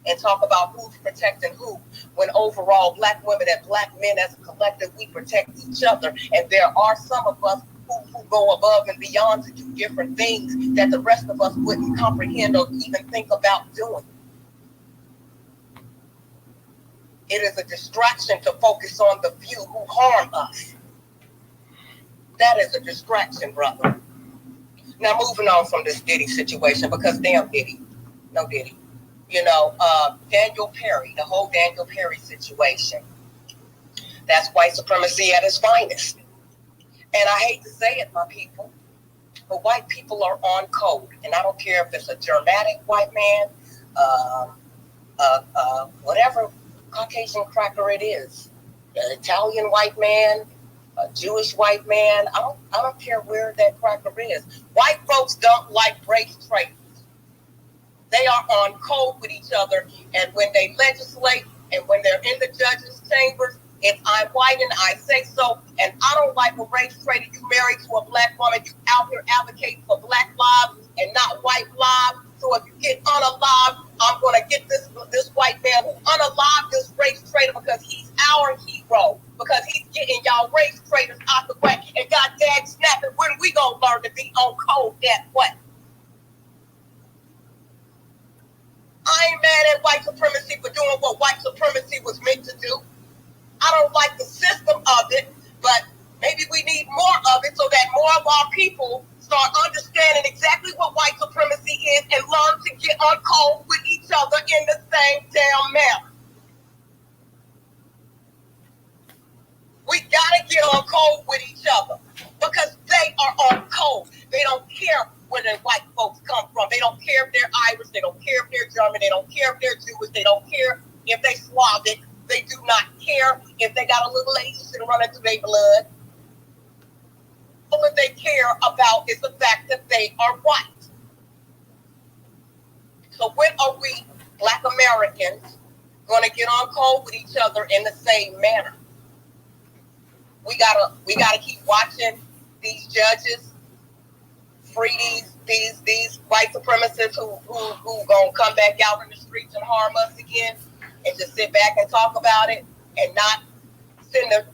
and talk about who's protecting who, when overall black women and black men as a collective, we protect each other. And there are some of us who go above and beyond to do different things that the rest of us wouldn't comprehend or even think about doing. It is a distraction to focus on the few who harm us. That is a distraction, brother. Now, moving on from this Diddy situation, because damn Diddy, no Diddy. You know, Daniel Perry, the whole Daniel Perry situation. That's white supremacy at its finest. And I hate to say it, my people, but white people are on code. And I don't care if it's a Germanic white man, whatever Caucasian cracker it is, an Italian white man, a Jewish white man. I don't care where that cracker is. White folks don't like race traitors. They are on code with each other, and when they legislate and when they're in the judges' chambers, it's I'm white and I say so, and I don't like a race traitor. You married to a black woman, you out here advocating for black lives and not white lives. So if you get unalived, I'm going to get this white man who unalived this race traitor because he's our hero, because he's getting y'all race traitors out the way. And God dang snapping, when we going to learn to be on code that way? I ain't mad at white supremacy for doing what white supremacy was meant to do. I don't like the system of it, but maybe we need more of it so that more of our people start understanding exactly what white supremacy is and learn to get on code with each other in the same damn manner. We gotta get on code with each other because they are on code. They don't care where the white folks come from. They don't care if they're Irish. They don't care if they're German. They don't care if they're Jewish. They don't care if they're Slavic. They do not care if they got a little Asian running through their blood. All that they care about is the fact that they are white. So when are we, Black Americans, going to get on code with each other in the same manner? We gotta keep watching these judges free these white supremacists who gonna come back out in the streets and harm us again, and just sit back and talk about it and not send a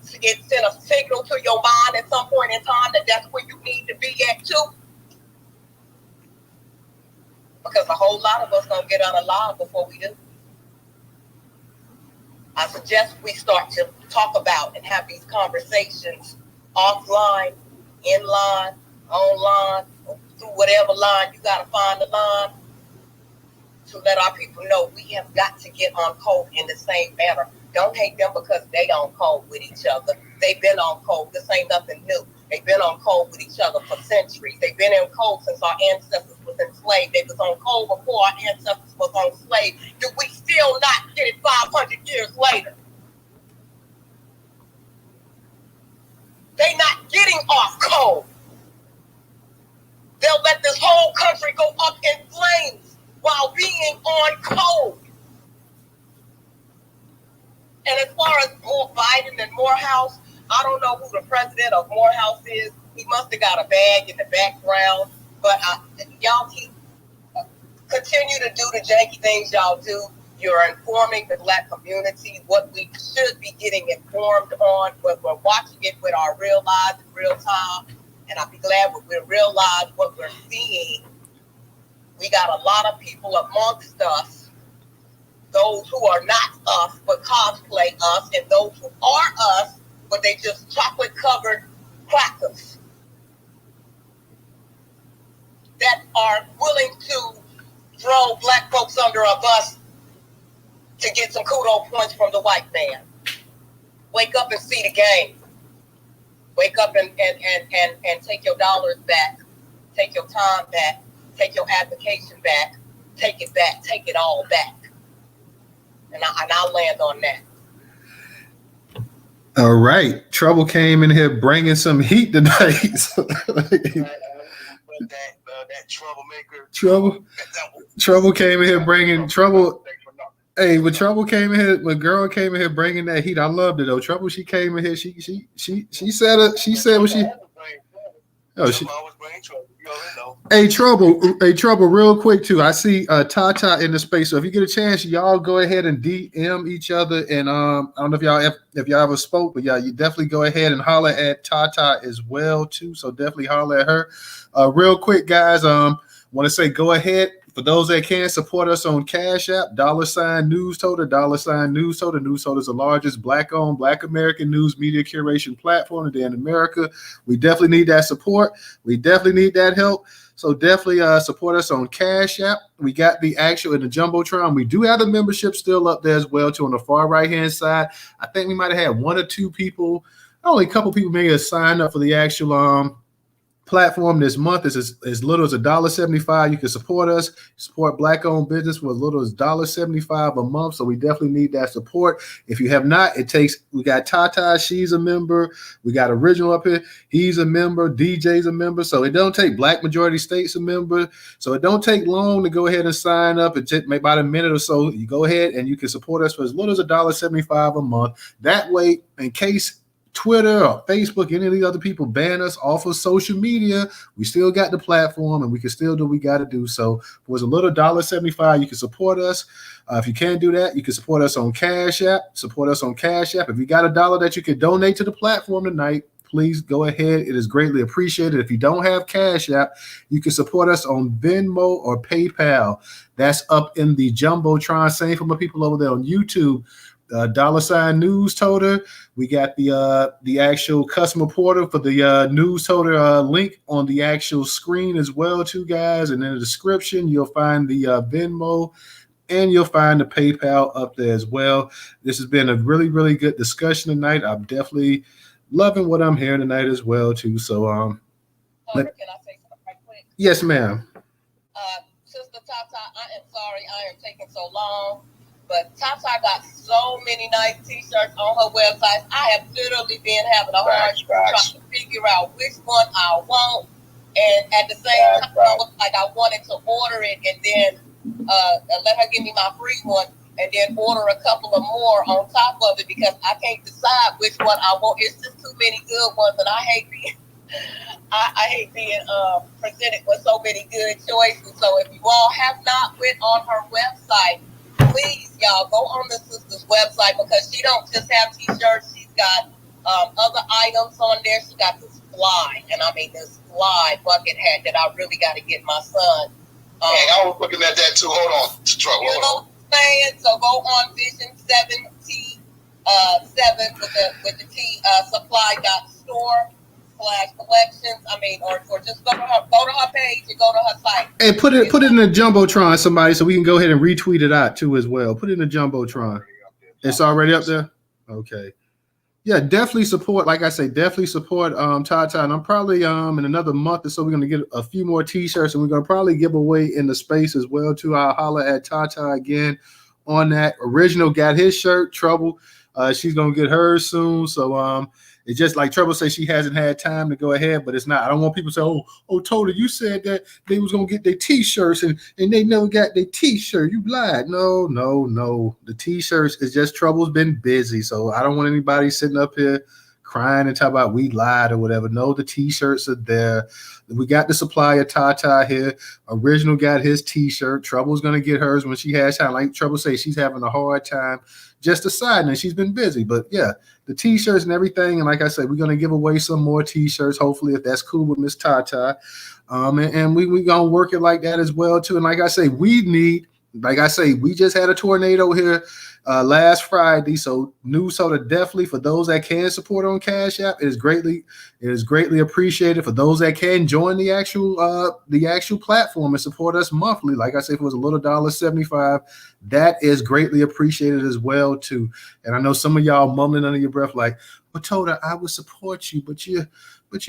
signal to your mind at some point in time that that's where you need to be at too. Because a whole lot of us gonna get unalive before we do. I suggest we start to talk about and have these conversations offline, in line, online, through whatever line you gotta find the line, to let our people know we have got to get on code in the same manner. Don't hate them because they on code with each other. They've been on code. This ain't nothing new. They've been on code with each other for centuries. They've been in code since our ancestors was enslaved. They was on code before our ancestors was on slave. Do we still not get it 500 years later? They not getting off code. They'll let this whole country go up in flames while being on code. And as far as Biden and Morehouse, I don't know who the president of Morehouse is. He must have got a bag in the background. But y'all continue to do the janky things y'all do. You're informing the Black community what we should be getting informed on. We're watching it with our real lives in real time. And I'll be glad when we realize what we're seeing. We got a lot of people amongst us, those who are not us but cosplay us, and those who are us but they just chocolate covered crackers that are willing to throw Black folks under a bus to get some kudo points from the white man. Wake up and see the game. Wake up and take your dollars back, take your time back, take your application back, take it all back. And I'll land on that. All right. Trouble came in here bringing some heat tonight. that troublemaker. Trouble came in here bringing trouble. Hey, when Trouble came in here, when girl came in here bringing that heat, I loved it though. Trouble, she came in here, she said what she. Oh, she. Hey, Trouble, real quick too. I see Tata in the space, so if you get a chance, y'all go ahead and DM each other. And I don't know if y'all ever spoke, but yeah, you definitely go ahead and holler at Tata as well too. So definitely holler at her. Real quick, guys. Want to say go ahead. For those that can support us on Cash App, $Newstoter, $Newstoter. Newstoter is the largest Black-owned, Black American news media curation platform today in America. We definitely need that support. We definitely need that help. So definitely support us on Cash App. We got the actual in the Jumbotron. We do have the membership still up there as well too on the far right-hand side. I think we might have had one or two people, only a couple people may have signed up for the actual platform this month. Is as little as $1.75. You can support us, support Black-owned business for as little as $1.75 a month. So we definitely need that support. If you have not, we got Tata, she's a member. We got Original up here, he's a member. DJ's a member. So it don't take Black Majority States a member. So it don't take long to go ahead and sign up. It takes about a minute or so. You go ahead and you can support us for as little as $1.75 a month. That way, in case Twitter or Facebook, any of these other people ban us off of social media, we still got the platform and we can still do what we got to do. So for a little $1.75, you can support us. If you can't do that, you can support us on Cash App. Support us on Cash App. If you got $1 that you can donate to the platform tonight, please go ahead. It is greatly appreciated. If you don't have Cash App, you can support us on Venmo or PayPal. That's up in the Jumbotron. Same for my people over there on YouTube. $Newstoter. We got the actual customer portal for the Newstoter link on the actual screen as well too, guys. And in the description, you'll find the Venmo and you'll find the PayPal up there as well. This has been a really, really good discussion tonight. I'm definitely loving what I'm hearing tonight as well too. So can I say something right quick? Yes, ma'am. Sister Tata, I am sorry I am taking so long. But Tata got so many nice t-shirts on her website. I have literally been having a hard time trying to figure out which one I want. And at the same time, I was like, I wanted to order it and then let her give me my free one and then order a couple of more on top of it because I can't decide which one I want. It's just too many good ones, and I hate being presented with so many good choices. So if you all have not went on her website, please, y'all, go on the sister's website because she don't just have t-shirts. She's got other items on there. She got this this fly bucket hat that I really got to get my son. I was looking at that too. Hold on. You know what I'm saying? So go on Vision 7T 7 with the T supply.store/collections. Or just go to her page and go to her site. Hey, put it in the Jumbotron, somebody, so we can go ahead and retweet it out too as well. Put it in the Jumbotron. It's already up there? Okay. Yeah, definitely support. Like I say, definitely support Tata. And I'm probably in another month or so we're gonna get a few more t-shirts, and we're gonna probably give away in the space as well too. I'll holler at Tata again on that. Original got his shirt, Trouble. She's gonna get hers soon. So it's just like Trouble says she hasn't had time to go ahead, but it's not. I don't want people to say, oh, Total, you said that they was gonna get their t-shirts and they never got their t-shirt. You lied. No. The t-shirts is just Trouble's been busy. So I don't want anybody sitting up here crying and talk about we lied or whatever. No, the t-shirts are there. We got the supplier Tata here. Original got his t-shirt. Trouble's gonna get hers when she has time. Like Trouble say, she's having a hard time just deciding. She's been busy, but yeah, the t-shirts and everything. And like I said, we're gonna give away some more t-shirts, hopefully, if that's cool with Miss Tata. And we gonna work it like that as well too. And like I say, we just had a tornado here last Friday. So Newstoter, definitely for those that can support on Cash App, it is greatly appreciated. For those that can join the actual platform and support us monthly, like I said, if it was a little $1.75, that is greatly appreciated as well too. And I know some of y'all mumbling under your breath like, "But Toda, I would support you, but you're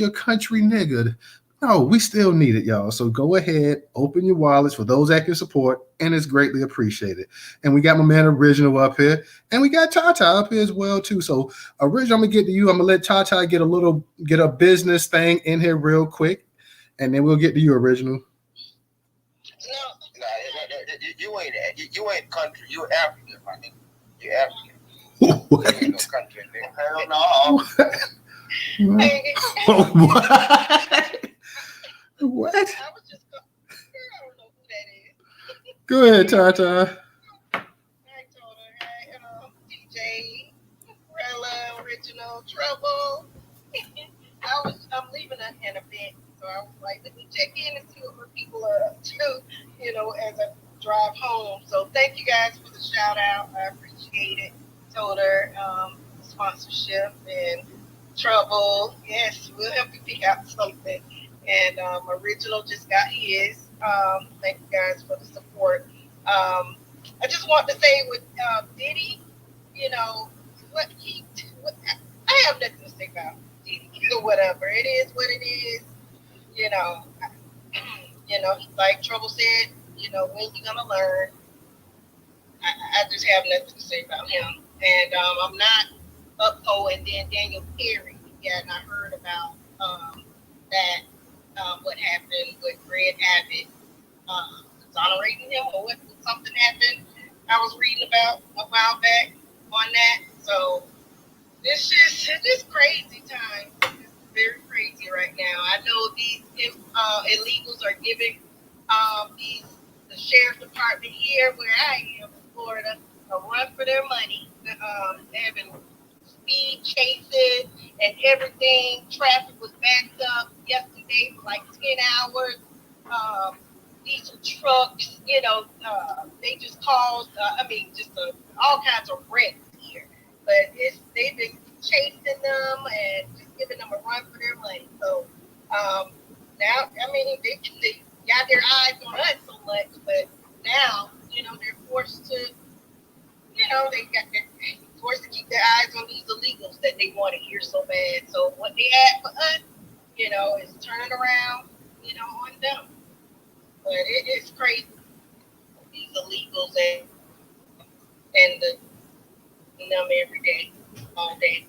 a country nigga." No, we still need it, y'all. So go ahead, open your wallets for those that can support, and it's greatly appreciated. And we got my man Original up here, and we got Tata up here as well too. So Original, I'm gonna get to you. I'm gonna let Tata get a business thing in here real quick, and then we'll get to you, Original. You ain't country. You African, my nigga. You African. What? You ain't no country, nigga. Hell no. What? I was just I don't know who that is. Go ahead, Tata. I told her, hey, DJ, Rella, Original, Trouble. I'm leaving in a bit, so I was like, let me check in and see what people are up to, as I drive home. So thank you guys for the shout out. I appreciate it. Told her sponsorship and Trouble. Yes, we'll help you pick out something. And Original just got his. Thank you guys for the support. I just want to say with Diddy, I have nothing to say about Diddy or whatever. It is what it is. Like Trouble said, when you gonna learn? I just have nothing to say about him. And I'm not and then Daniel Perry. Yeah, and I heard about that. What happened with Greg Abbott exonerating him, or what something happened I was reading about a while back on that. So it's just crazy times. It's very crazy right now. I know these illegals are giving the sheriff's department here where I am in Florida a run for their money. They've been speed chases and everything. Traffic was backed up yesterday for like 10 hours. Diesel trucks, they just caused, all kinds of wrecks here. But they've been chasing them and just giving them a run for their money. So now, they got their eyes on us so much, but now, they're forced to, they're forced to keep their eyes on these illegals that they want to hear so bad. So what they had for us, is turning around, on them. But it's crazy. These illegals and them every day, all day.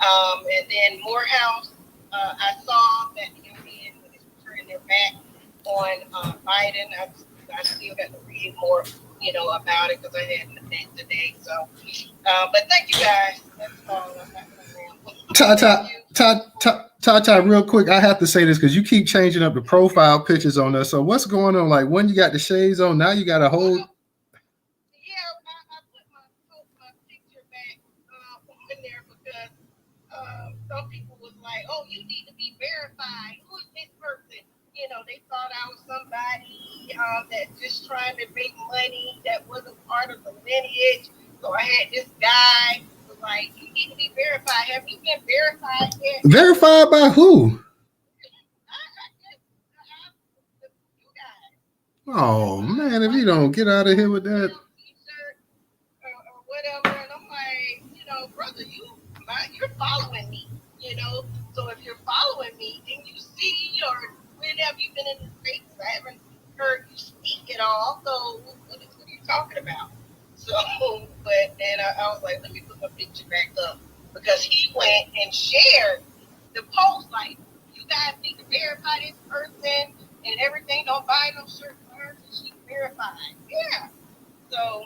And then Morehouse, I saw that young man was turning their back on Biden. I still got to read more, about it because I had an event today. So, but thank you guys. That's all. Tata, real quick, I have to say this because you keep changing up the profile pictures on us. So what's going on? Like when you got the shades on, now you got a whole. Yeah, I put my picture back in there because some people was like, "Oh, you need to be verified. Who is this person?" They thought I was somebody that just trying to make money that wasn't part of the lineage. So I had this guy was like, "You need to be verified. Have you been verified yet?" Verified by who? You guys. Oh man, if you don't get out of here with that. T-shirt or whatever, and I'm like, brother, you you're following me, you know. So if you're following me, then you see, or when have you been in the space? I haven't heard you speak at all. So what are you talking about? So, but then I was like, let me put my picture back up because he went and shared the post like, you guys need to verify this person and everything. Don't buy no shirt for her. She's verified. Yeah. So.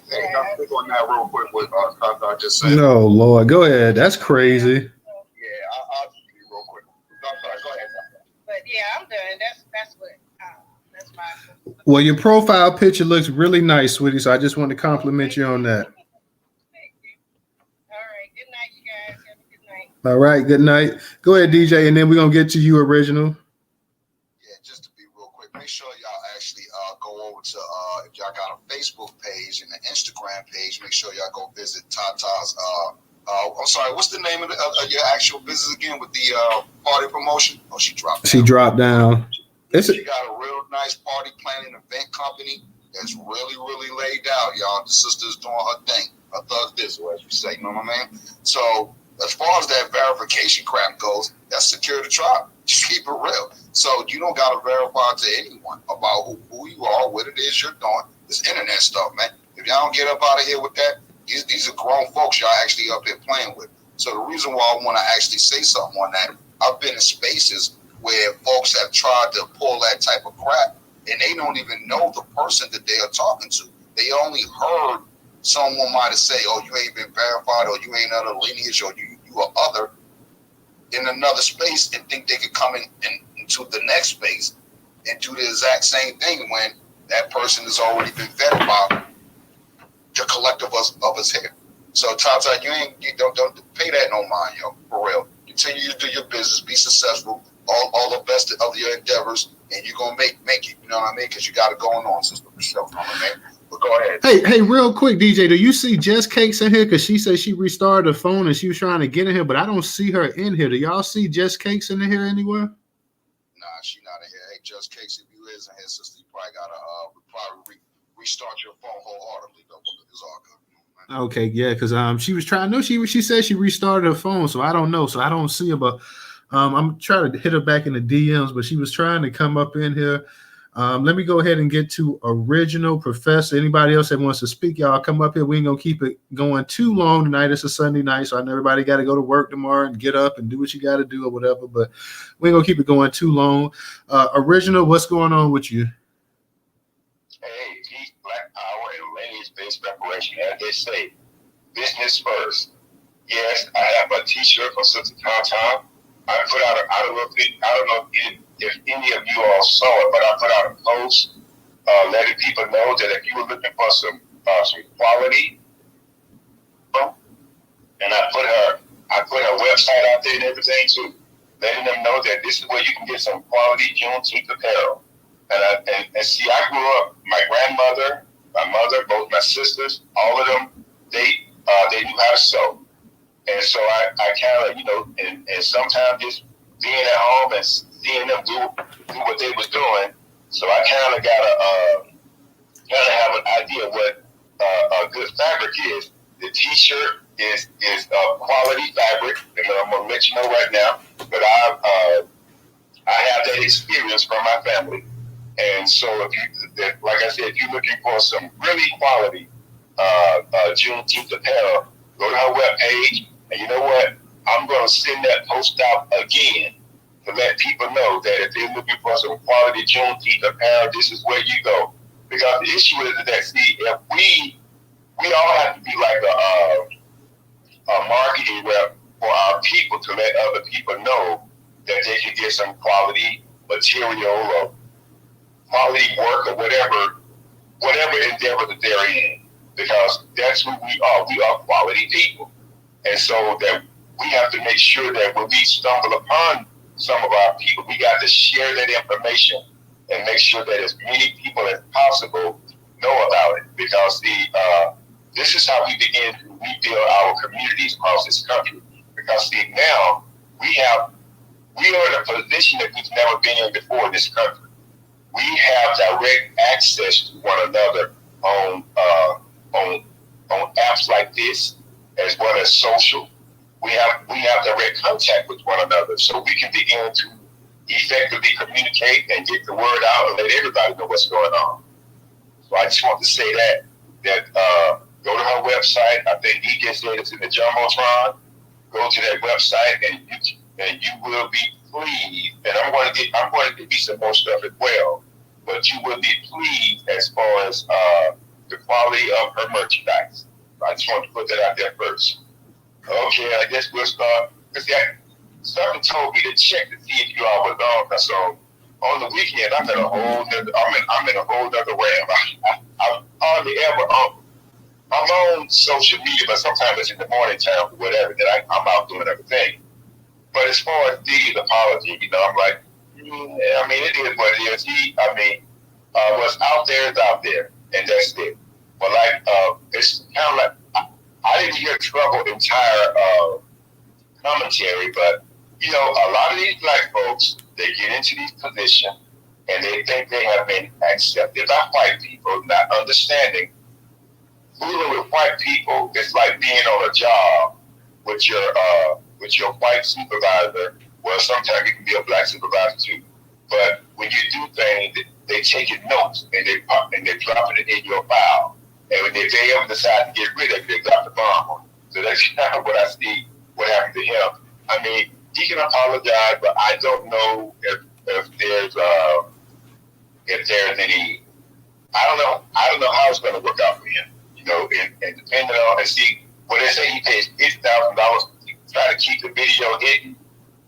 Hey, I'll click on that real quick with I just said. No, Lord. Go ahead. That's crazy. Yeah, I'll just be real quick. I'm sorry, go ahead. But yeah, I'm done. That's what that's my. Well, your profile picture looks really nice, sweetie. So I just want to compliment you on that. Thank you. All right. Good night, you guys. Have a good night. All right. Good night. Go ahead, DJ, and then we're gonna get to you, original. Yeah, just to be real quick, make sure y'all actually go over to if y'all got a Facebook page and an Instagram page, make sure y'all go visit Tata's. I'm sorry, what's the name of your actual business again with the party promotion? Oh, she dropped down. She dropped down. She got a real nice party planning event company that's really, really laid out, y'all. The sister's doing her thing, her thug dizzle, as you say, you know what I mean? So as far as that verification crap goes, that's secure the tribe. Just keep it real. So you don't got to verify to anyone about who you are, what it is you're doing. This internet stuff, man. If y'all don't get up out of here with that, these are grown folks y'all actually up here playing with. So the reason why I want to actually say something on that, I've been in spaces where folks have tried to pull that type of crap, and they don't even know the person that they are talking to. They only heard someone might have say, oh, you ain't been verified, or you ain't other lineage, or you are other in another space, and think they could come into the next space and do the exact same thing when that person has already been vetted by the collective of us here. So Tata, you don't pay that no mind, yo, for real. Continue to do your business, be successful, all the best of your endeavors, and you're gonna make it. You know what I mean? Because you got it going on, sister, for sure. You know what I mean? But go ahead. Hey, real quick, DJ, do you see Jess Cakes in here? Because she said she restarted the phone and she was trying to get in here, but I don't see her in here. Do y'all see Jess Cakes in here anywhere? Nah, she not in here. Hey, Jess Cakes, if you is in here, sister, you probably gotta restart your phone wholeheartedly. Though, it's all good. Okay, yeah, because she was trying. No, she said she restarted her phone, so I don't know. So I don't see her, but I'm trying to hit her back in the DMs, but she was trying to come up in here. Let me go ahead and get to original professor. Anybody else that wants to speak, y'all come up here. We ain't gonna keep it going too long tonight. It's a Sunday night, so I know everybody got to go to work tomorrow and get up and do what you got to do or whatever. But we ain't gonna keep it going too long. Original, what's going on with you? Hey, peace, black power, and lineage-based preparation. As they say, business first. Yes, I have a T-shirt from Sister Tom. I put out I don't know if any of you all saw it, but I put out a post letting people know that if you were looking for some quality, and I put her website out there and everything too, letting them know that this is where you can get some quality Juneteenth apparel. And see, I grew up. My grandmother, my mother, both my sisters, all of them, they knew how to sew. And so I kind of, and sometimes just being at home and seeing them do what they was doing, so I kind of got to have an idea of what a good fabric is. The T-shirt is quality fabric, and I'm gonna let you know right now. But I have that experience from my family, and so like I said, if you're looking for some really quality Juneteenth apparel, go to her webpage. And you know what? I'm going to send that post out again to let people know that if they're looking for some quality Juneteenth apparel, this is where you go. Because the issue is that, see, if we all have to be like a marketing rep for our people to let other people know that they can get some quality material or quality work or whatever endeavor that they're in. Because that's who we are. We are quality people. And so that we have to make sure that when we stumble upon some of our people, we got to share that information and make sure that as many people as possible know about it. Because this is how we begin to rebuild our communities across this country. Because see, now we are in a position that we've never been in before in this country. We have direct access to one another on apps like this. as well as social. We have direct contact with one another, so we can begin to effectively communicate and get the word out and let everybody know what's going on. So I just want to say that go to her website. I think he just said it's in the Jumbotron. Go to that website and you will be pleased. And I'm going to give you some more stuff as well. But you will be pleased as far as the quality of her merchandise. I just want to put that out there first. Okay, I guess we'll start. Because something told me to check to see if you all was on. So on the weekend, I'm in a whole nother realm. I'm hardly ever I'm on social media, but sometimes it's in the morning time or whatever that I'm out doing everything. But as far as Diddy's apology, I'm like, I mean, it is what it is. What's out there is out there, and that's it. But it's kind of like I didn't hear Trouble's entire commentary, but a lot of these black folks, they get into these positions and they think they have been accepted by white people, not understanding. Fooling with white people is like being on a job with your white supervisor. Well, sometimes it can be a black supervisor too. But when you do things, they take your notes and they drop it in your file. And when they ever decide to get rid of it, they drop the bomb on it. So that's kind of what I see what happened to him. I mean, he can apologize, but I don't know if there's any. I don't know how it's going to work out for him. And depending on, and see, when they say he pays $50,000 to try to keep the video hidden,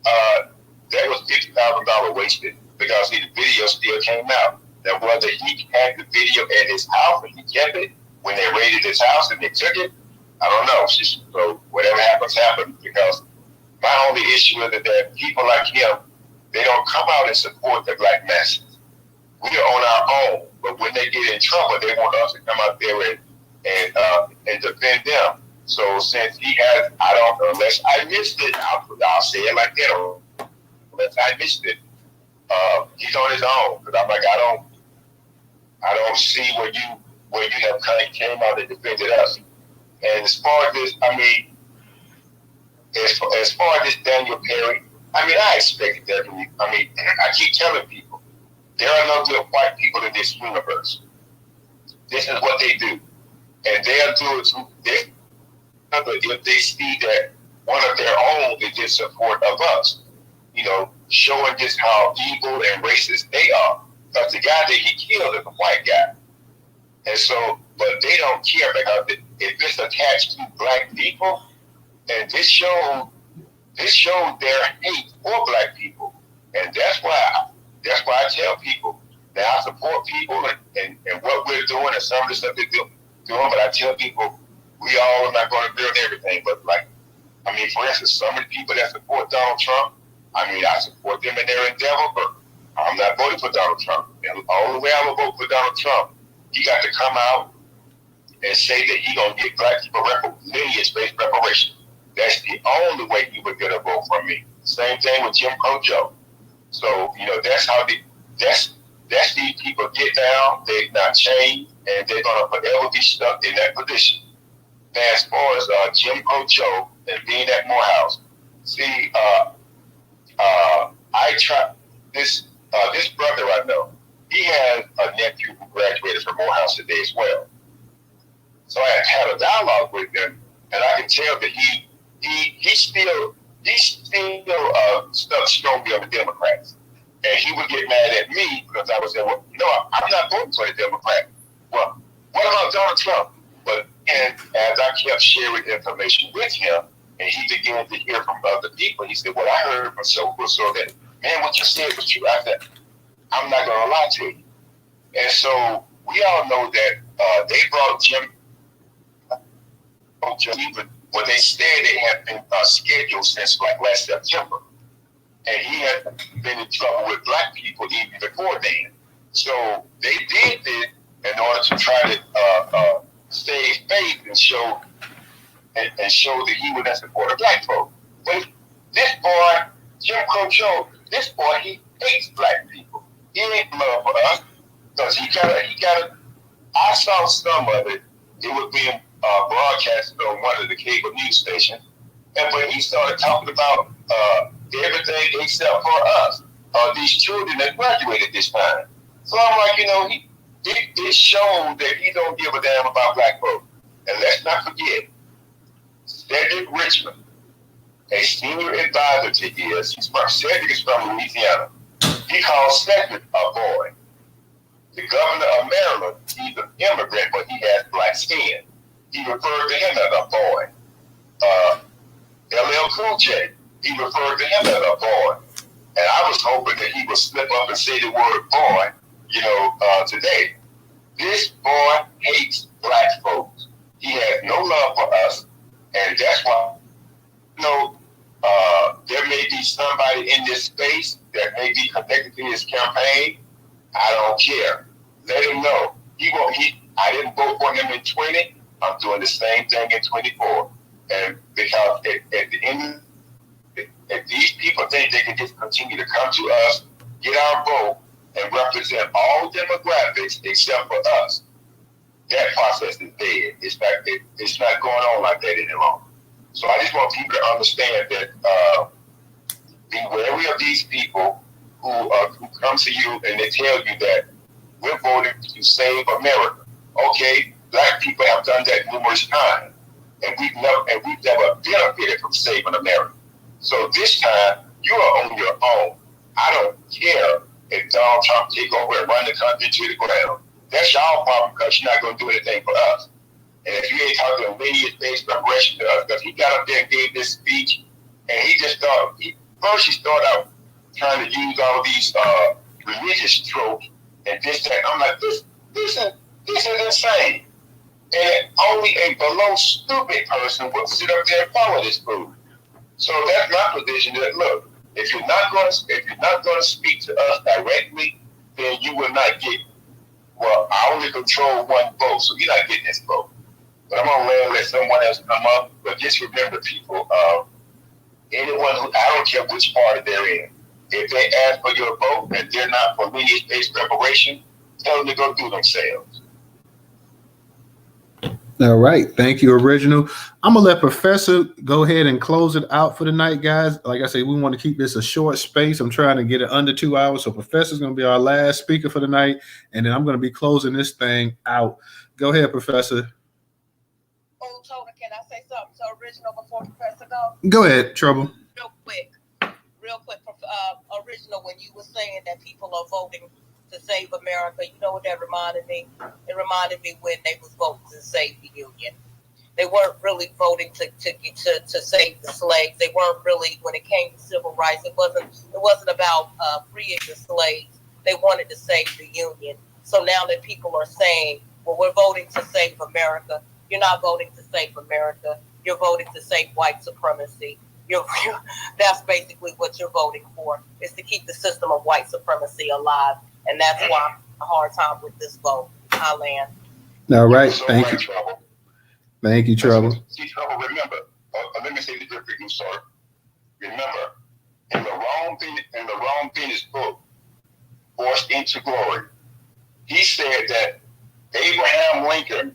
that was $50,000 wasted because the video still came out. Now, whether he had the video at his house and he kept it when they raided his house and they took it, I don't know. So whatever happens, because my only issue is that people like him, they don't come out and support the black masses. We are on our own, but when they get in trouble, they want us to come out there and defend them. So since he has, unless I missed it, I'll say it like that. Unless I missed it, he's on his own. Because I'm like, I don't see where you have kind of came out and defended us. And as far as this, as far as this Daniel Perry, I expected that from you. I keep telling people, there are no good white people in this universe. This is what they do. And they'll do it if they see that one of their own is in support of us, showing just how evil and racist they are. Because the guy that he killed is a white guy. And so, but they don't care because if it's attached to black people, and this shows their hate for black people. And that's why I tell people that I support people and what we're doing and some of the stuff they're doing, but I tell people we all are not going to build everything. But for instance, some of the people that support Donald Trump, I support them in their endeavor, but I'm not voting for Donald Trump. And the only way I will vote for Donald Trump, he got to come out and say that he's going to get black people lineage-based reparation. That's the only way he would get a vote from me. Same thing with Jim Crow Joe. So, that's how that's these people get down, they not change, and they're going to forever be stuck in that position. Now, as far as Jim Crow Joe and being at Morehouse, see, I try this brother I know, he has a nephew who graduated from Morehouse today as well. So I had a dialogue with him, and I can tell that he's still stuck strongly on the Democrats. And he would get mad at me because I would say, well, I'm not voting for the Democrat. Well, what about Donald Trump? But as I kept sharing information with him, and he began to hear from other people, he said, well, I heard from so that, man, what you said was true. I said, I'm not going to lie to you. And so we all know that they brought Jim, when they said they had been scheduled since last September. And he had been in trouble with black people even before then. So they did it in order to try to save face and show that he would not support a black folk. But this boy, Jim Crow Joe, this boy, he hates black people. He ain't love for us because he got. I saw some of it. It was being broadcasted on one of the cable news stations. And when he started talking about everything except for us, these children that graduated this time. So I'm like, it showed that he don't give a damn about black folks. And let's not forget, Cedric Richmond, a senior advisor to his, Cedric is from Louisiana. He called Cedric a boy. The governor of Maryland, he's an immigrant, but he has black skin. He referred to him as a boy. LL Cool J, he referred to him as a boy. And I was hoping that he would slip up and say the word boy, today. This boy hates black folks. He has no love for us. And that's why, there may be somebody in this space that may be connected to his campaign. I don't care. Let him know. I didn't vote for him in 20. I'm doing the same thing in 24. And because at the end, if these people think they can just continue to come to us, get our vote, and represent all demographics except for us, that process is dead. It's not going on like that anymore. So I just want people to understand that be wary of these people who come to you and they tell you that we're voting to save America. Okay, black people have done that numerous times, and we've never benefited from saving America. So this time you are on your own. I don't care if Donald Trump take over and run the country to the ground. That's y'all problem because you're not going to do anything for us. And if you ain't talking lineage-based preparation to us, because he got up there and gave this speech, and he just he started out trying to use all these religious tropes and this, that. I'm like, this is insane. And only a below stupid person would sit up there and follow this fool. So that's my position. That look, if you're not going to speak to us directly, then you will not get. Well, I only control one vote, so you're not getting this vote. But I'm gonna let someone else come up. But just remember, people, anyone who, I don't care which party they're in, if they ask for your vote and they're not for lineage-based preparation, tell them to go do themselves. All right. Thank you, Original. I'm going to let Professor go ahead and close it out for the night, guys. Like I said, we want to keep this a short space. I'm trying to get it under 2 hours. So Professor's going to be our last speaker for the night. And then I'm going to be closing this thing out. Go ahead, Professor. Oh, Toda, can I say something to Original before Professor goes? Go ahead, Trouble. Real quick, Original, when you were saying that people are voting to save America, you know what that reminded me? It reminded me when they was voting to save the Union. They weren't really voting to save the slaves. They weren't really, when it came to civil rights, it wasn't about freeing the slaves. They wanted to save the Union. So now that people are saying, well, we're voting to save America, you're not voting to save America. You're voting to save white supremacy. That's basically what you're voting for, is to keep the system of white supremacy alive. And that's why I'm having a hard time with this vote. I land. All right. So Thank you. Trouble. Thank you, Trouble. See, Trouble, remember, let me say the different Newstoter. Remember, in the wrong Phoenix book, Forced into Glory, he said that Abraham Lincoln,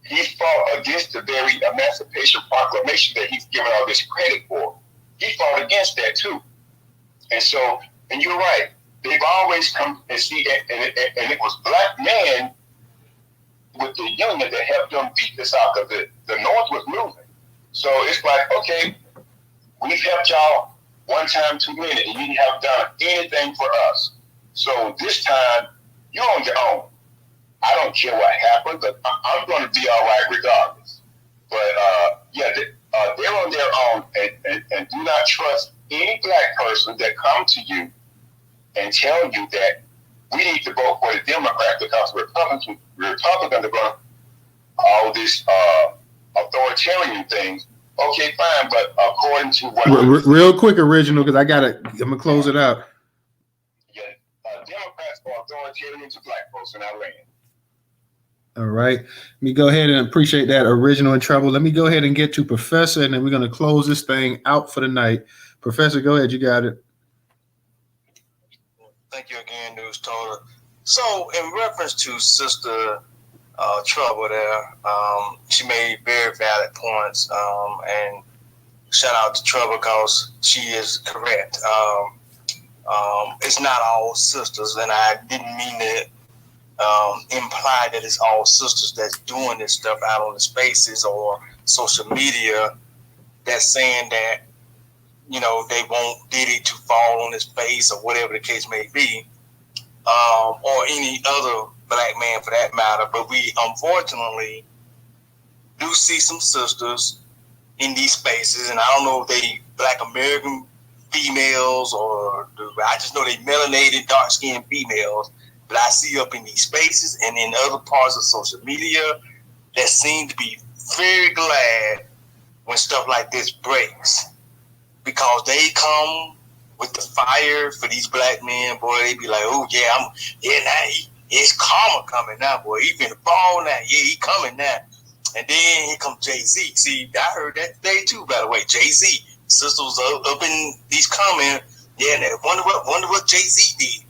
he fought against the very Emancipation Proclamation that he's given all this credit for. He fought against that too. And you're right, they've always come and see, and it was black men with the Union that helped them beat the South, because the North was losing. So it's like, okay, we've helped y'all one time too many, and you haven't done anything for us. So this time, you're on your own. I don't care what happens, but I'm going to be all right regardless. But they're on their own, and do not trust any black person that come to you and tell you that we need to vote for the Democrats because Republicans are going to all this authoritarian things. Okay, fine, but according to what real quick, Original, because I'm gonna close it out. Yeah, Democrats are authoritarian to black folks in our land. All right. Let me go ahead and appreciate that, Original and Trouble. Let me go ahead and get to Professor, and then we're going to close this thing out for the night. Professor, go ahead. You got it. Thank you again, Newstoter. So, in reference to Sister Trouble there. She made very valid points, and shout out to Trouble because she is correct. It's not all sisters, and I didn't mean to imply that it's all sisters that's doing this stuff out on the spaces or social media that's saying that, you know, they want Diddy to fall on his face or whatever the case may be, or any other black man for that matter. But we unfortunately do see some sisters in these spaces, and I don't know if they Black American females or I just know they melanated, dark-skinned females, but I see up in these spaces and in other parts of social media that seem to be very glad when stuff like this breaks, because they come with the fire for these black men, boy. They be like, oh yeah, it's karma coming now, boy. He finna fall now. Yeah, he coming now. And then here comes Jay-Z. See, I heard that today too, by the way. Jay-Z. Sisters was up in these comments. Yeah, and wonder what Jay-Z did.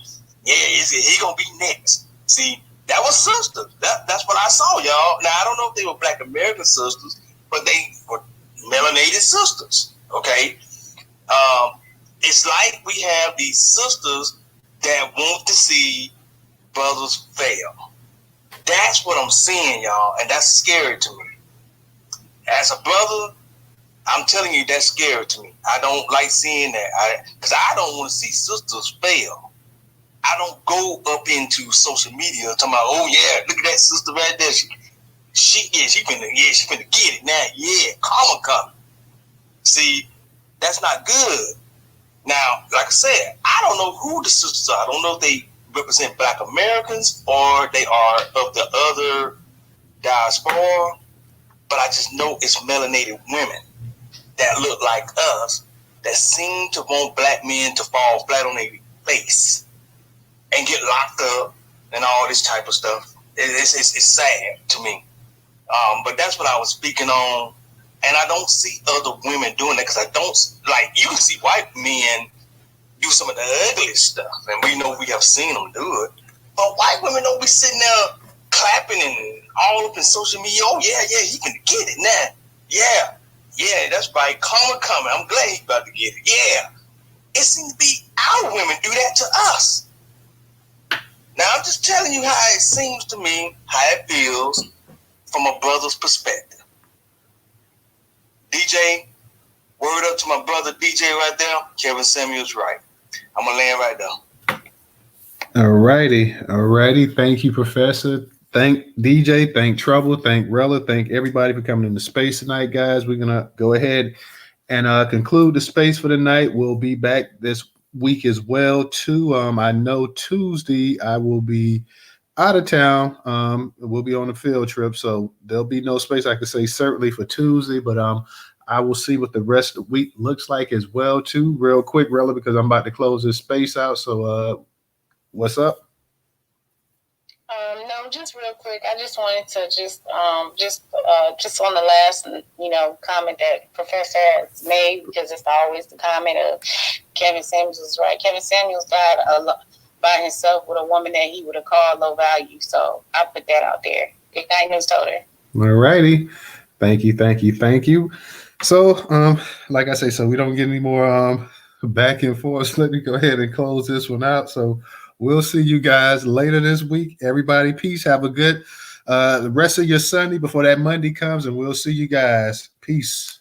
Yeah, he gonna be next. See, that was sisters. That's what I saw, y'all. Now I don't know if they were Black American sisters, but they were melanated sisters. Okay. It's like we have these sisters that want to see brothers fail. That's what I'm seeing, y'all, and that's scary to me. As a brother, I'm telling you, that's scary to me. I don't like seeing that, because I don't want to see sisters fail. I don't go up into social media talking about, oh yeah, look at that sister right there. She finna get it now. Yeah, karma coming. See, that's not good. Now, like I said, I don't know who the sisters are. I don't know if they represent Black Americans or they are of the other diaspora, but I just know it's melanated women that look like us that seem to want black men to fall flat on their face and get locked up and all this type of stuff. It's sad to me. But that's what I was speaking on. And I don't see other women doing that, because I don't, like, you can see white men do some of the ugliest stuff, and we know we have seen them do it. But white women don't be sitting there clapping and all up in social media. Oh, yeah, he can get it now. Yeah, that's right. Karma coming. I'm glad he's about to get it. Yeah. It seems to be our women do that to us. Now, I'm just telling you how it seems to me, how it feels from a brother's perspective. DJ, word up to my brother DJ right there. Kevin Samuel's right. I'm going to land right there. All righty. Thank you, Professor. Thank DJ. Thank Trouble. Thank Rella. Thank everybody for coming into space tonight, guys. We're going to go ahead and conclude the space for the night. We'll be back this week as well, too. I know Tuesday I will be out of town. We'll be on a field trip, so there'll be no space, I could say, certainly for Tuesday, but I will see what the rest of the week looks like as well, too. Real quick, Rella, because I'm about to close this space out. So what's up? No, just real quick. I just wanted to just on the last, comment that Professor has made, because it's always the comment of Kevin Samuels was right. Kevin Samuels died by himself with a woman that he would have called low value. So I put that out there. Good night, Newstoter. All righty. Thank you. So, like I say, so we don't get any more back and forth. Let me go ahead and close this one out. So we'll see you guys later this week. Everybody, peace. Have a good the rest of your Sunday before that Monday comes, and we'll see you guys. Peace.